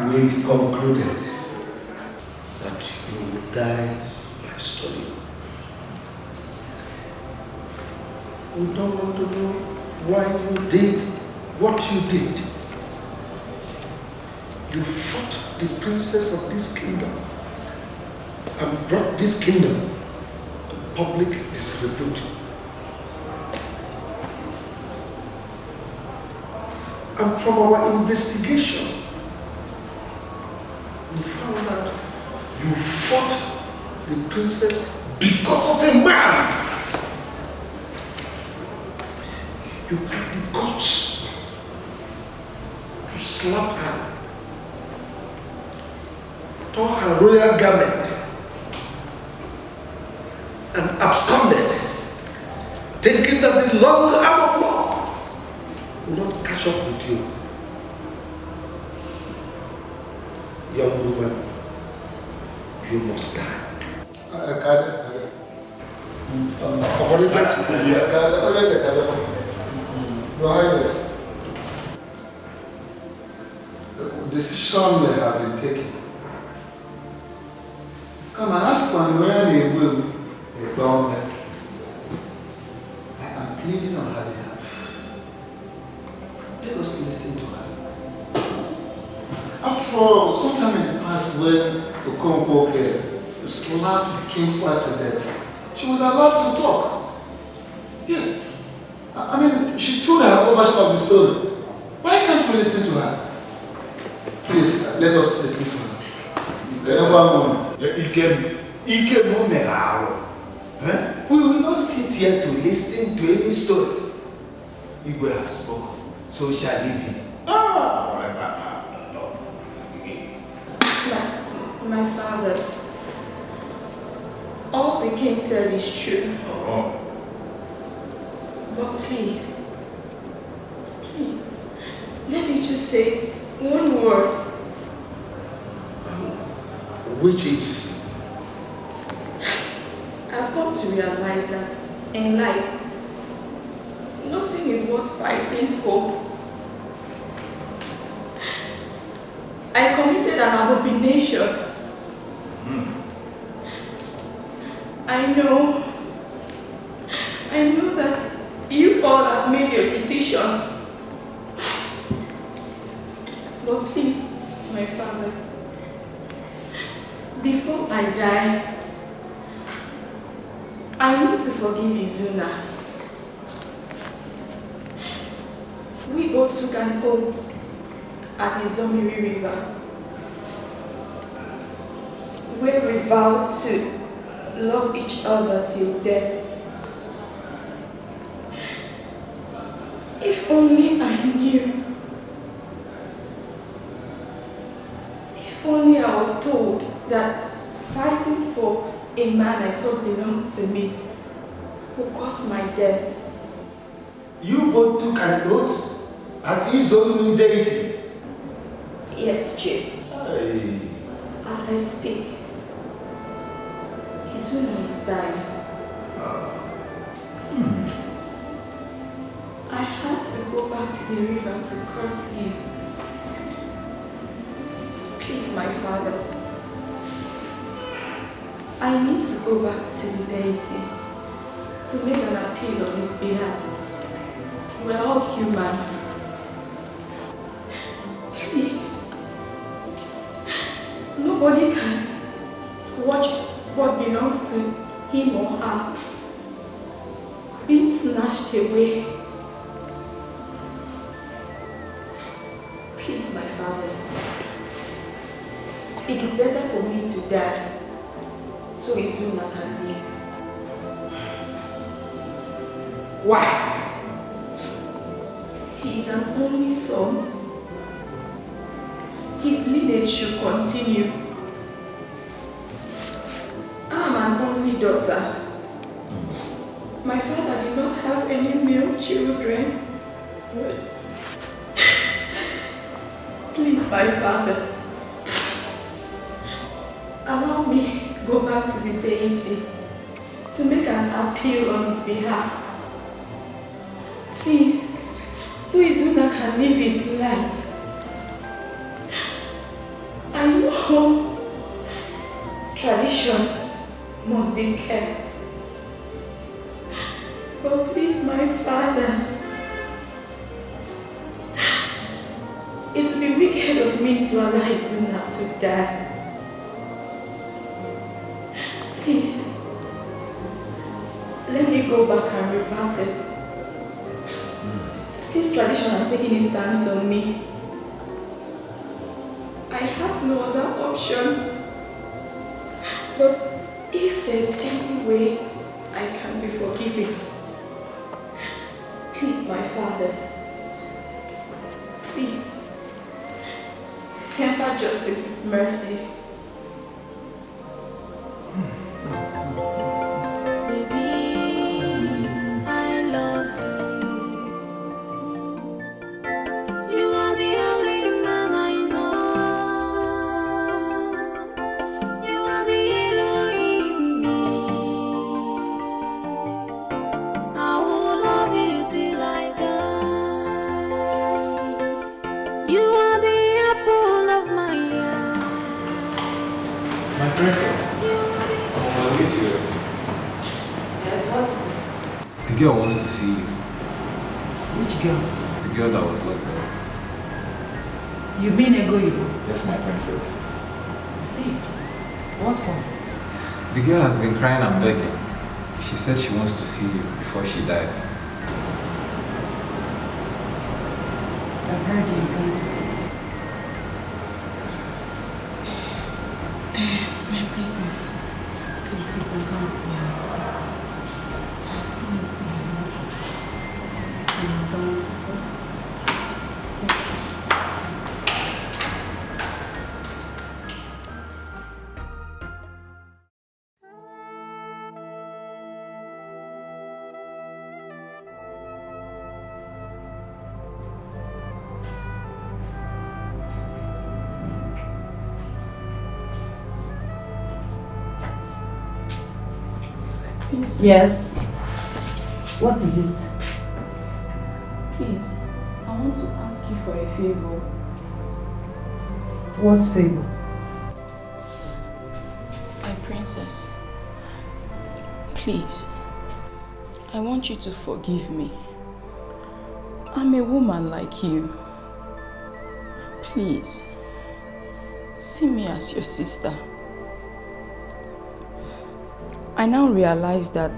We've concluded that you will die by studying. We don't want to know why you did what you did. You fought the princess of this kingdom and brought this kingdom to public disrepute. And from our investigation, we found out you fought the princess because of a man. You had the guts to slap her, tore her royal garment, and absconded, thinking that the long arm of law will not catch up with you. Young woman, you must die. Your Highness, the decision may have been taken. Come and ask one where they will be bound. I am pleading on her behalf. Let us listen to her. After all, sometime in the past when Okonkwo came to slap the king's wife to death, she was allowed to talk. Yes. I mean, she told her version of the story. Why can't we listen to her? Please, let us listen to her. We will not sit here to listen to any story. Igwe has spoken, so shall he be. My fathers, all the king said is true. But please, let me just say one word. Which is? I've come to realize that in life, nothing is worth fighting for. I committed an abomination. I know that you all have made your decisions. But please, before I die, I need to forgive Izuna. We both took an oath at the Zomiri River, where we vowed to love each other till death. If only I knew. If only I was told that fighting for a man I thought belonged to me would cause my death. You both took an oath at his own deity? Yes, Chief. Hey. As I speak, Izuna is dying. I had to go back to the river to cross him. Please, my fathers, I need to go back to the deity to make an appeal on his behalf. We're all humans. Please. Nobody can watch what belongs to him or her being snatched away. Please, my fathers, it is better for me to die so Izuna can live. Why? He is an only son. His lineage should continue. I am an only daughter. My father did not have any male children. Please, my fathers, allow me to go back to the deity to make an appeal on his behalf. Please, so Izuna can live his life. I know tradition must be kept. But please, my fathers, it would be wicked of me to allow Izuna to die. Please, let me go back and revert it. Since tradition has taken its stance on me, I have no other option. But if there's any way I can be forgiven, please, my fathers, please, temper justice with mercy. The girl wants to see you. Which girl? The girl that was locked up. You mean Egoibo? Yes, my princess. See, what for? The girl has been crying and begging. She said she wants to see you before she dies. I've heard you come. My princess, please, you can come see her. Come see her. And don't. Yes. What is it? Please, I want to ask you for a favor. What favor? My princess, please, I want you to forgive me. I'm a woman like you. Please, see me as your sister. I now realize that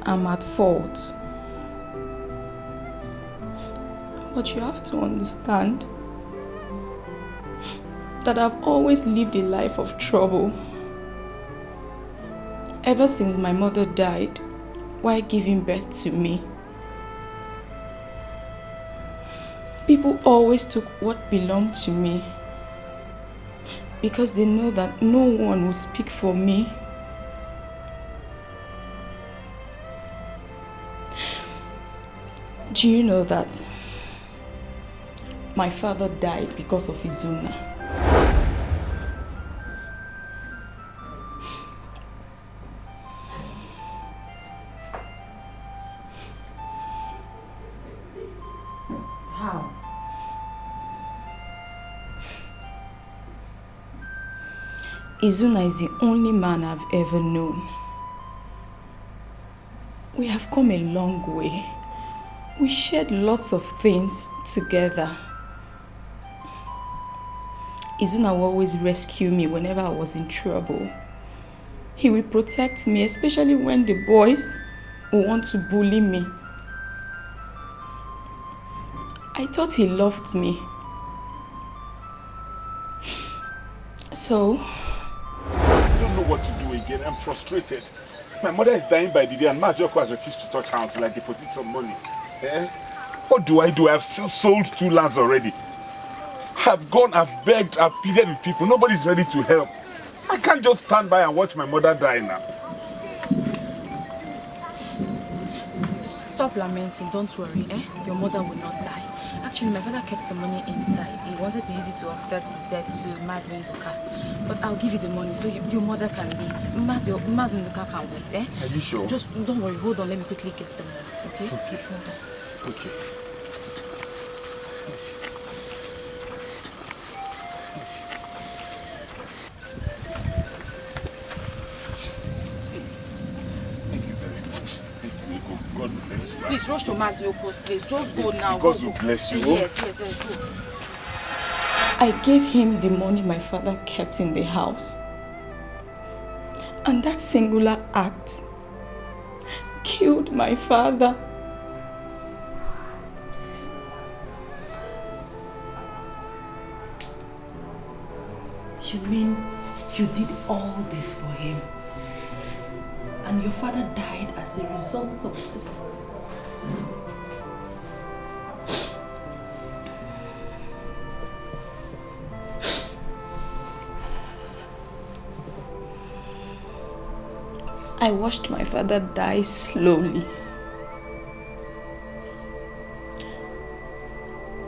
I'm at fault. But you have to understand that I've always lived a life of trouble. Ever since my mother died while giving birth to me. People always took what belonged to me because they know that no one will speak for me. Do you know that my father died because of Izuna? How? Izuna is the only man I've ever known. We have come a long way. We shared lots of things together. Izuna will always rescue me whenever I was in trouble. He will protect me, especially when the boys will want to bully me. I thought he loved me. So? I don't know what to do again. I'm frustrated. My mother is dying by the day and Mazioko has refused to touch her until I deposit some money. What do? I have sold 2 lands already. I've gone, I've begged, I've pleaded with people. Nobody's ready to help. I can't just stand by and watch my mother die now. Stop lamenting, don't worry, Your mother will not die. Actually, my father kept some money inside. He wanted to use it to offset his debt to Mazi and Nduka. But I'll give you the money so your mother can leave. Mazi and Nduka can wait, Are you sure? Just don't worry, hold on, let me quickly get the money, okay? Okay. Please rush to Mazioko's place. Just go now. God will bless you. Yes, go. I gave him the money my father kept in the house. And that singular act killed my father. You mean you did all this for him? And your father died as a result of this? I watched my father die slowly.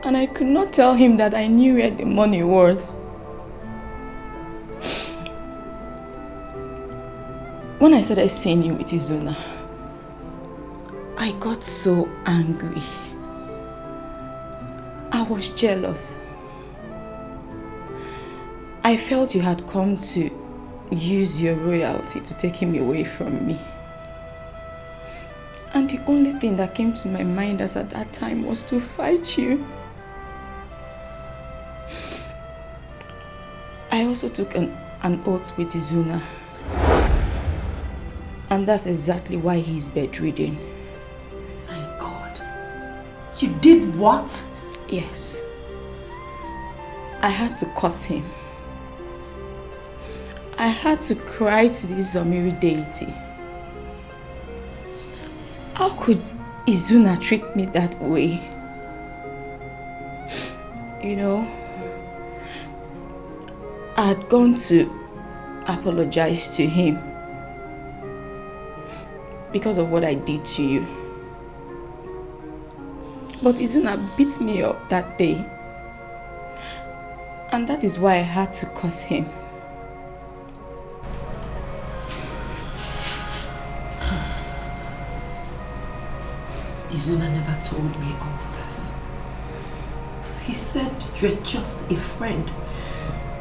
And I could not tell him that I knew where the money was. When I started seeing you with Izuna, I got so angry. I was jealous. I felt you had come to use your royalty to take him away from me. And the only thing that came to my mind as at that time was to fight you. I also took an oath with Izuna. And that's exactly why he's bedridden. My God. You did what? Yes. I had to curse him. I had to cry to the Zomiri deity. How could Izuna treat me that way? You know, I had gone to apologize to him because of what I did to you. But Izuna beat me up that day. And that is why I had to curse him. Izuna never told me all this. He said you're just a friend.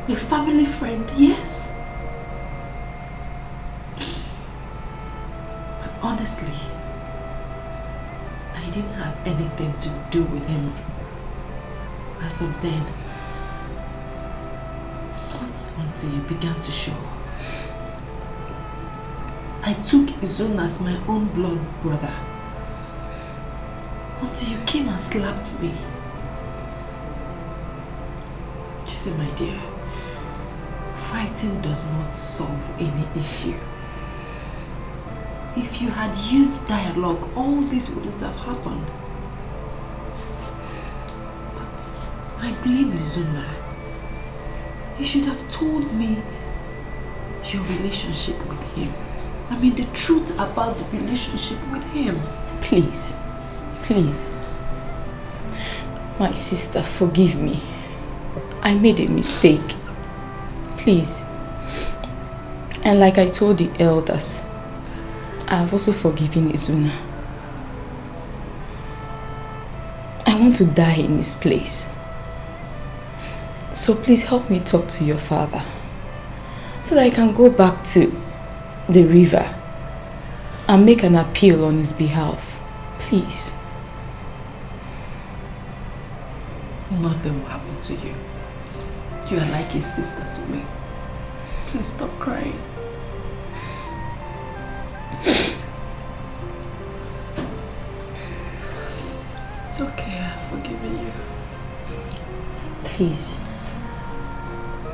A family friend, yes. But honestly, I didn't have anything to do with him as of then. Not until you began to show. I I took Izuna as my own blood brother. Until you came and slapped me. You see, my dear, fighting does not solve any issue. If you had used dialogue, all this wouldn't have happened. But I blame Izuna. You should have told me your relationship with him. I mean, the truth about the relationship with him. Please, please. My sister, forgive me. I made a mistake. Please. And like I told the elders, I have also forgiven Izuna. I want to die in this place. So please help me talk to your father so that I can go back to the river and make an appeal on his behalf. Please. Nothing will happen to you. You are like a sister to me. Please stop crying. It's okay, I've forgiven you. Please.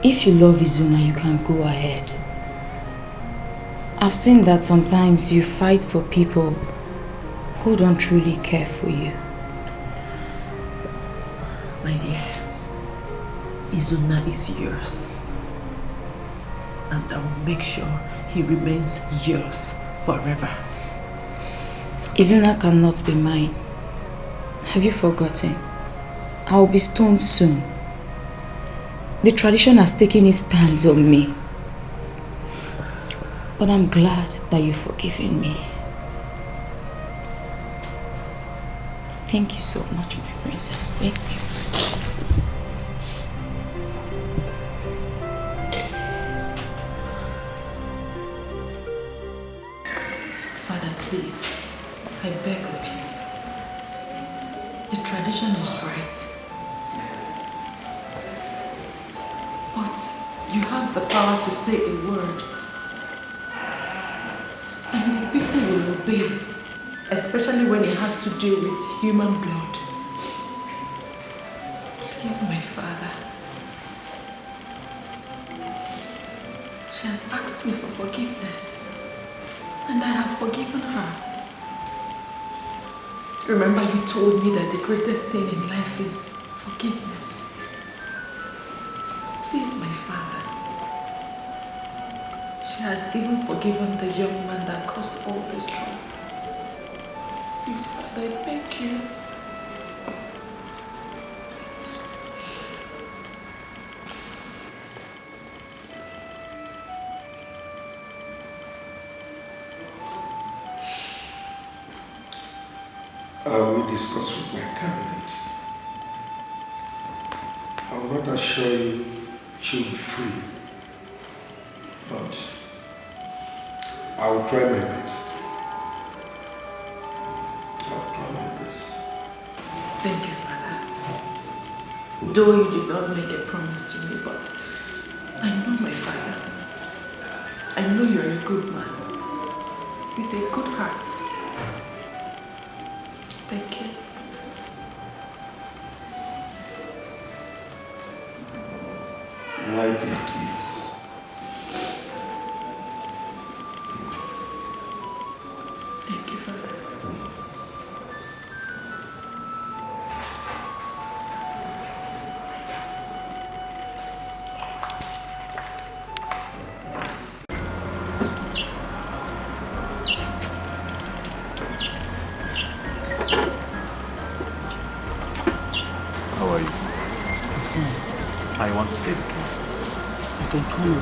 If you love Izuna, you can go ahead. I've seen that sometimes you fight for people who don't truly care for you. My dear, Izuna is yours. And I will make sure he remains yours forever. Izuna cannot be mine. Have you forgotten? I will be stoned soon. The tradition has taken its stand on me. But I'm glad that you've forgiven me. Thank you so much, my princess. Thank you. Father, please, I beg of you. The tradition is right. But you have the power to say a word. And the people will obey, especially when it has to do with human blood. Please, my father. She has asked me for forgiveness, and I have forgiven her. Remember, you told me that the greatest thing in life is forgiveness. Please, my father. She has even forgiven the young man that caused all this trouble. Please, Father, I beg you. I will discuss with my cabinet. I will not assure you she will be free, but I will try my best. I will try my best. Thank you, Father. Though you did not make a promise to me, but I know my Father. I know you're a good man with a good heart. Thank you. Wipe your tears. Thank you, Father. How are you? I want to say the king. You can come in.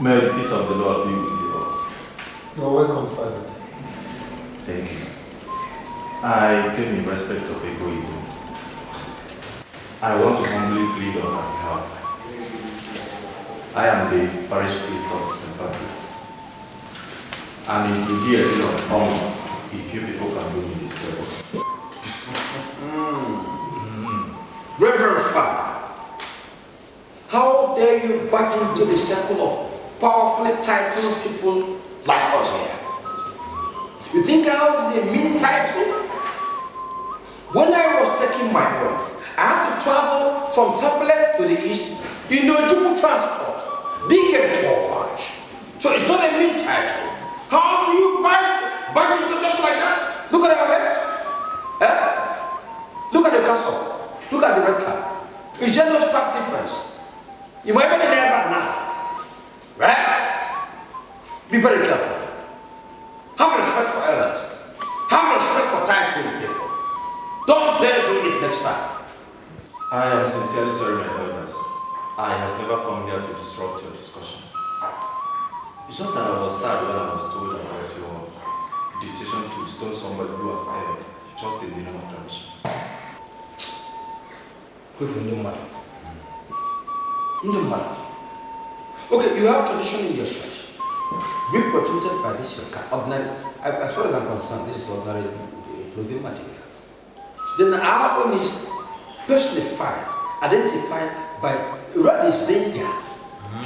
May the peace of the Lord be with you all. You're welcome, Father. Thank you. I came in respect of Ego. I want to humbly plead on her behalf. I am the parish priest of St. Patrick's. And it will be a deal of honor if you people can do me this favor. Reverend Father, how dare you back into the circle of powerfully titled people like us here? You think ours is a mean title? When I was taking my oath, I had to travel from Tapele to the east in the Jubu transport, big and tall. So it's not a mean title. How do you back into just like that? Look at our heads. Eh? Look at the castle. Look at the red cap. Is there no stark difference? You might be there right now. Right? Be very careful. Have respect for elders. Have respect for titled people. Don't dare do it next time. I am sincerely sorry, my elders. I have never come here to disrupt your discussion. It's just that I was sad when I was told about your decision to stone somebody who has erred just in the name of tradition. Okay, you have tradition in your church. Represented by this your ordinary, as far as I'm concerned, this is ordinary clothing material. Then our own is personified, identified by this danger.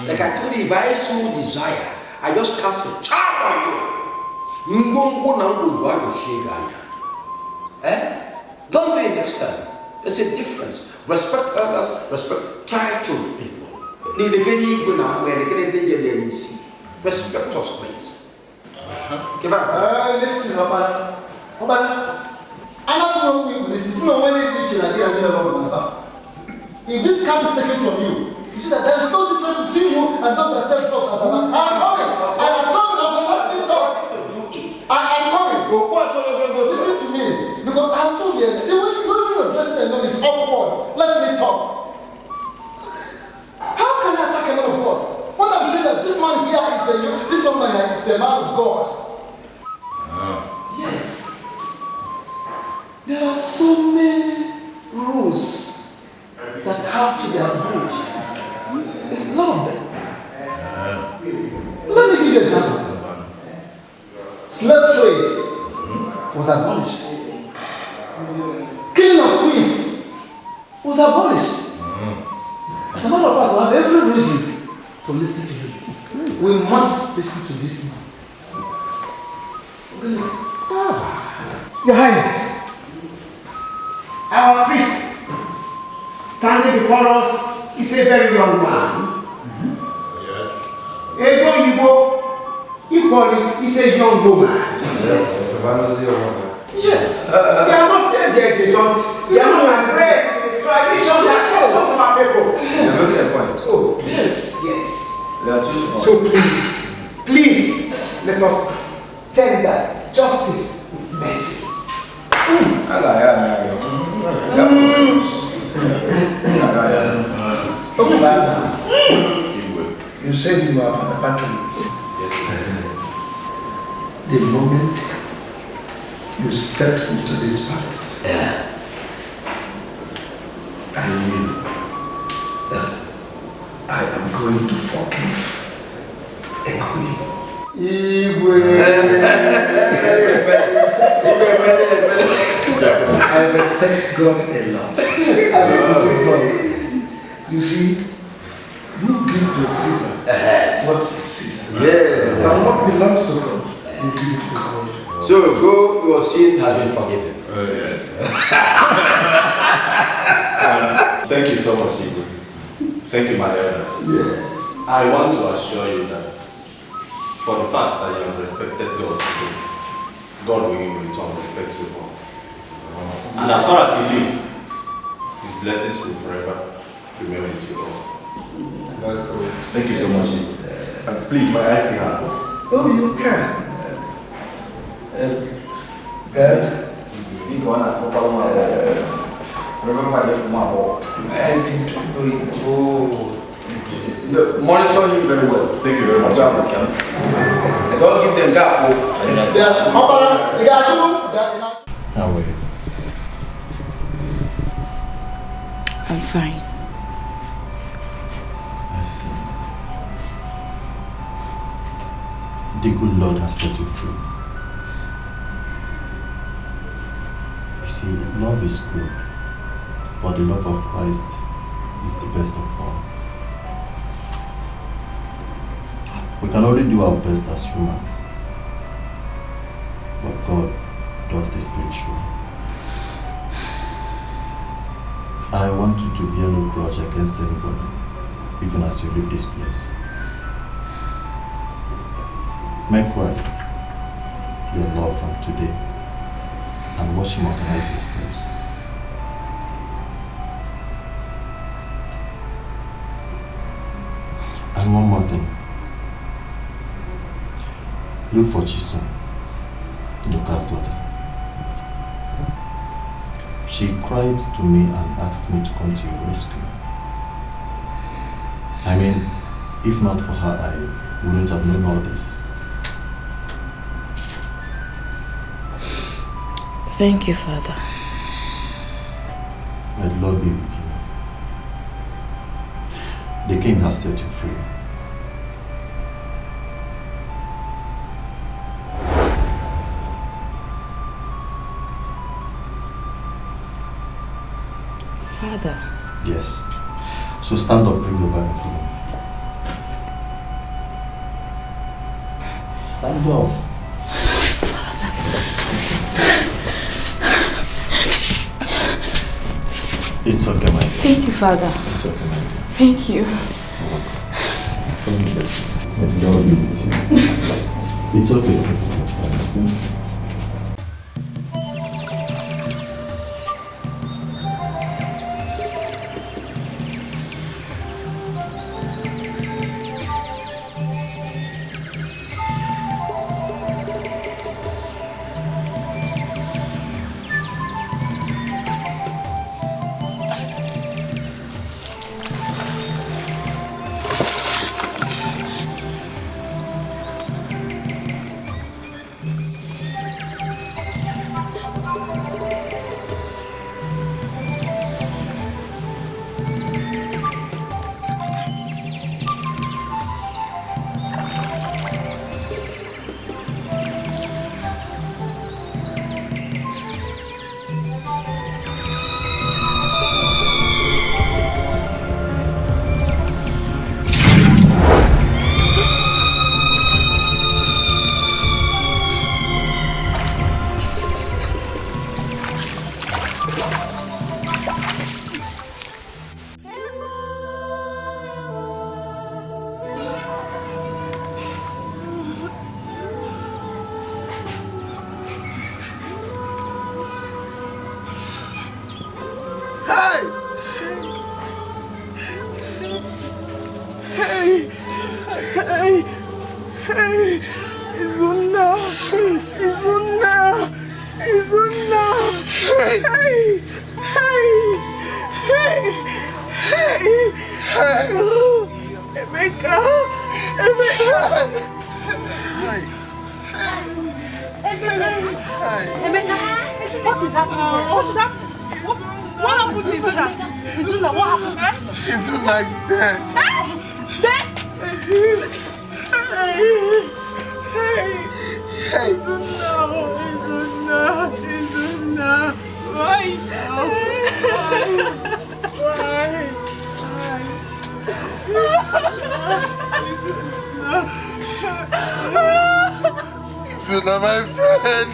Like I told you, if I so desire, I just cast a charm on you. Don't do it next time. There's a difference. Respect others, respect titled people. Respect us, please. Listen, Papa. I don't know who you listen. You know when you teach if this card is taken from you, you see that there is no difference between you and those that sell clothes. I'm coming. I'm coming. I am coming. Listen to me. Because I told you, the way you address them is upward. Let me talk. How can I attack a man of God? What I'm saying that this man here this woman is a man of God. Yes. There are so many rules that have to be abridged. It's none of them. Let me give you an example. Slave trade was abolished. Killing of twins was abolished. As a matter of fact, we have every reason to listen to him. We must listen to this man. Your Highness, our priest standing before us is a very young man. Yes. Ego Yibo, equally, is a young woman. Yes. Yes. They are not saying they don't. They are not embraced. The traditions and customs of our people. You're making a point. Oh, yes. They are too small. So please, let us tender justice, mercy. You said you are from the country. Yes, sir. The moment you stepped into this palace, I knew that I am going to forgive I respect God a lot. You see, you give to Caesar what is Caesar. And what belongs to God, you give it to God. So go, your sin has been forgiven. Yes. Thank you so much, Ibu. Thank you, my elders. Yes. I want to assure you that for the fact that you have respected God today, God will in return respect you all. And as far as He lives, His blessings will forever remain with you all. Thank you so much. And please, may I see her? Oh, you can. God. You go on for Paloma. Take him to monitor him very well. Thank you very much. Don't give them gap. How are you? I'm fine. I see. The good Lord has set you free. You see, love is good, but the love of Christ is the best of all. We can only do our best as humans, but God does the spiritual. I want you to bear no grudge against anybody, even as you leave this place. Make Christ your Lord from today and watch Him organize your steps. And one more thing. Look for Chisom, Nduka's daughter. She cried to me and asked me to come to your rescue. I mean, if not for her, I wouldn't have known all this. Thank you, Father. May the Lord be with you. The King has set you free. Father. Yes. So stand up, bring your bag and follow me. Stand up. It's okay, my dear. Thank you, Father. It's okay, my dear. Thank you. Follow me, let's go. May the Lord be with you. It's okay. Izuna, my friend.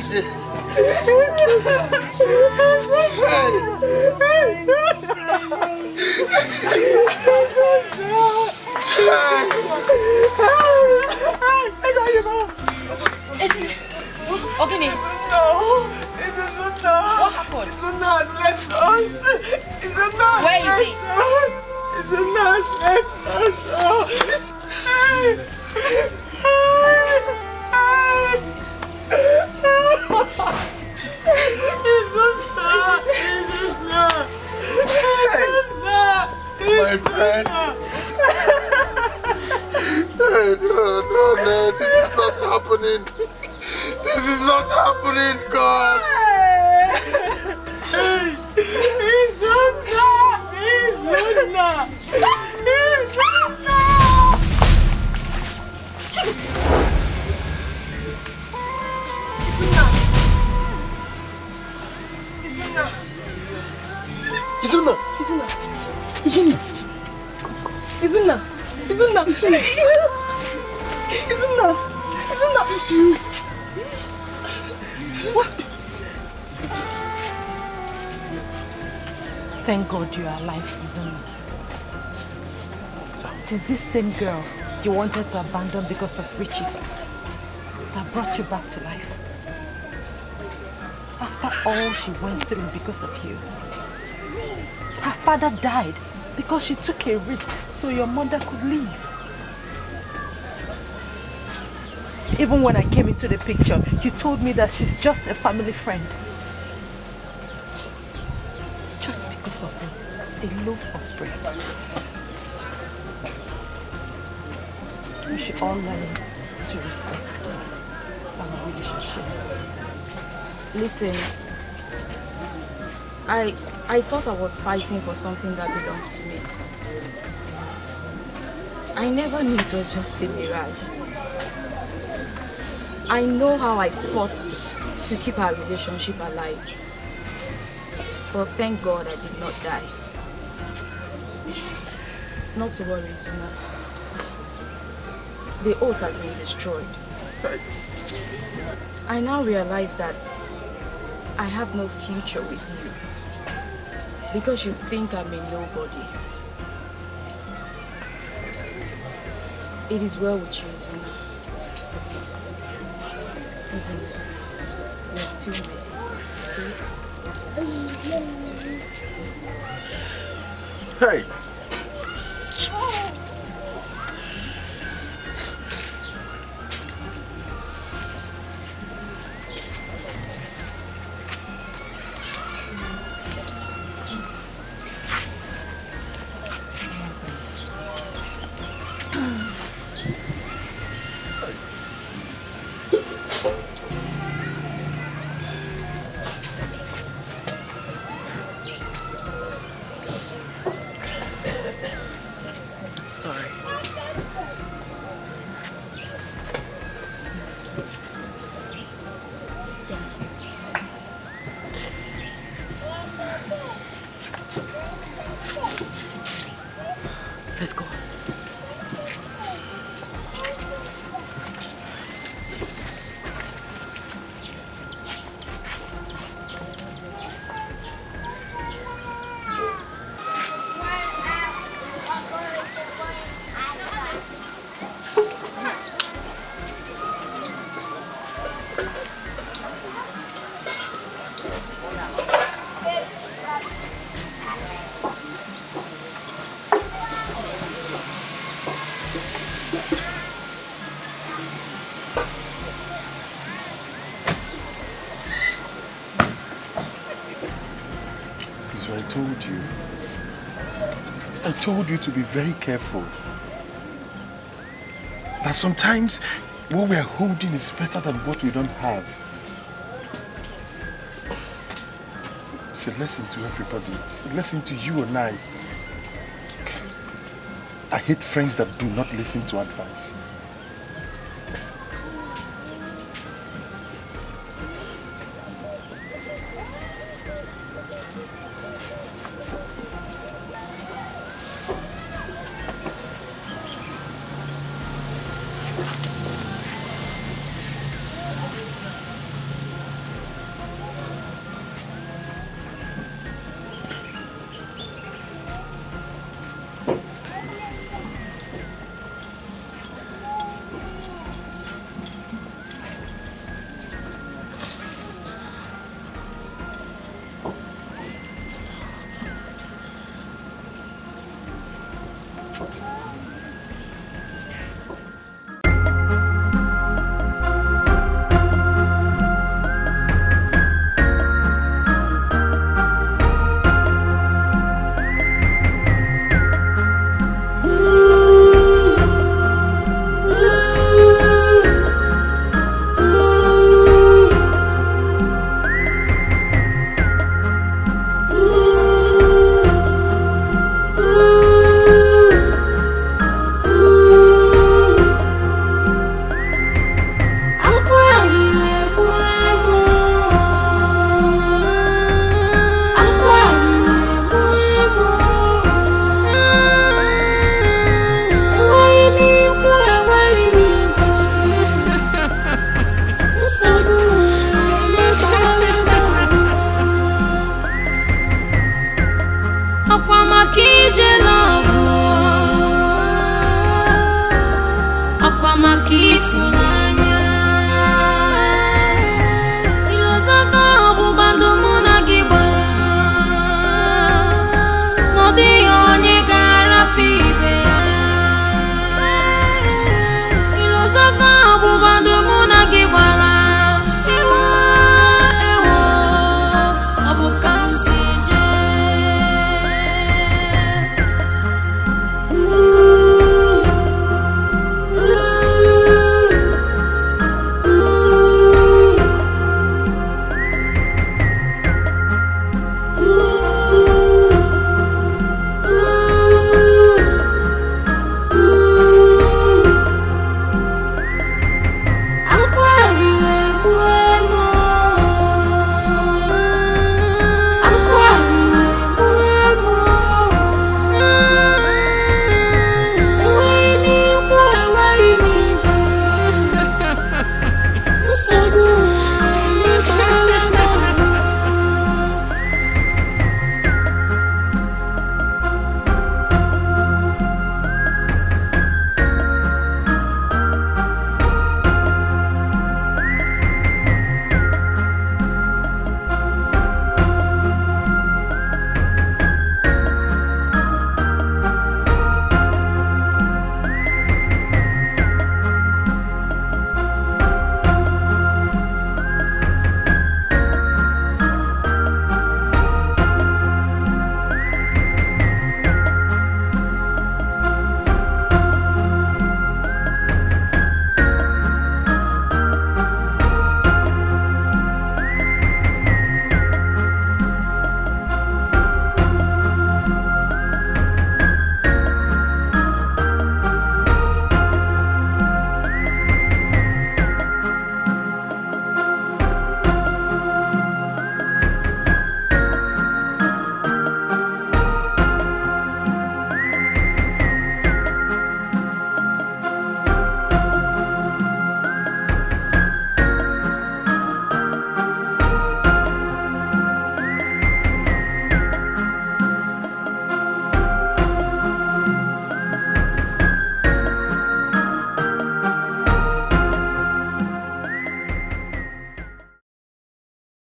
What happened? Izuna has left us. Izuna. Where is he? Izuna has left us. My friend. No, this is not happening. This is not happening, God! Izuna! Is this you? What? Thank God you are alive, Izuna. It is this same girl you wanted to abandon because of riches that brought you back to life. After all she went through because of you. Her father died because she took a risk so your mother could live. Even when I came into the picture, you told me that she's just a family friend. Just because of a loaf of bread. We should all learn to respect our relationships. Listen, I thought I was fighting for something that belonged to me. I never knew it was just a mirage. I know how I fought to keep our relationship alive. But thank God I did not die. Not to worry, Zuna. The oath has been destroyed. I now realize that I have no future with you. Because you think I'm a nobody. It is well with you, Zuna. Isn't it? You're still my sister, okay? Hey! Let's go. I told you to be very careful. That sometimes what we are holding is better than what we don't have. It's a lesson to everybody. It's a lesson to you and I hate friends that do not listen to advice.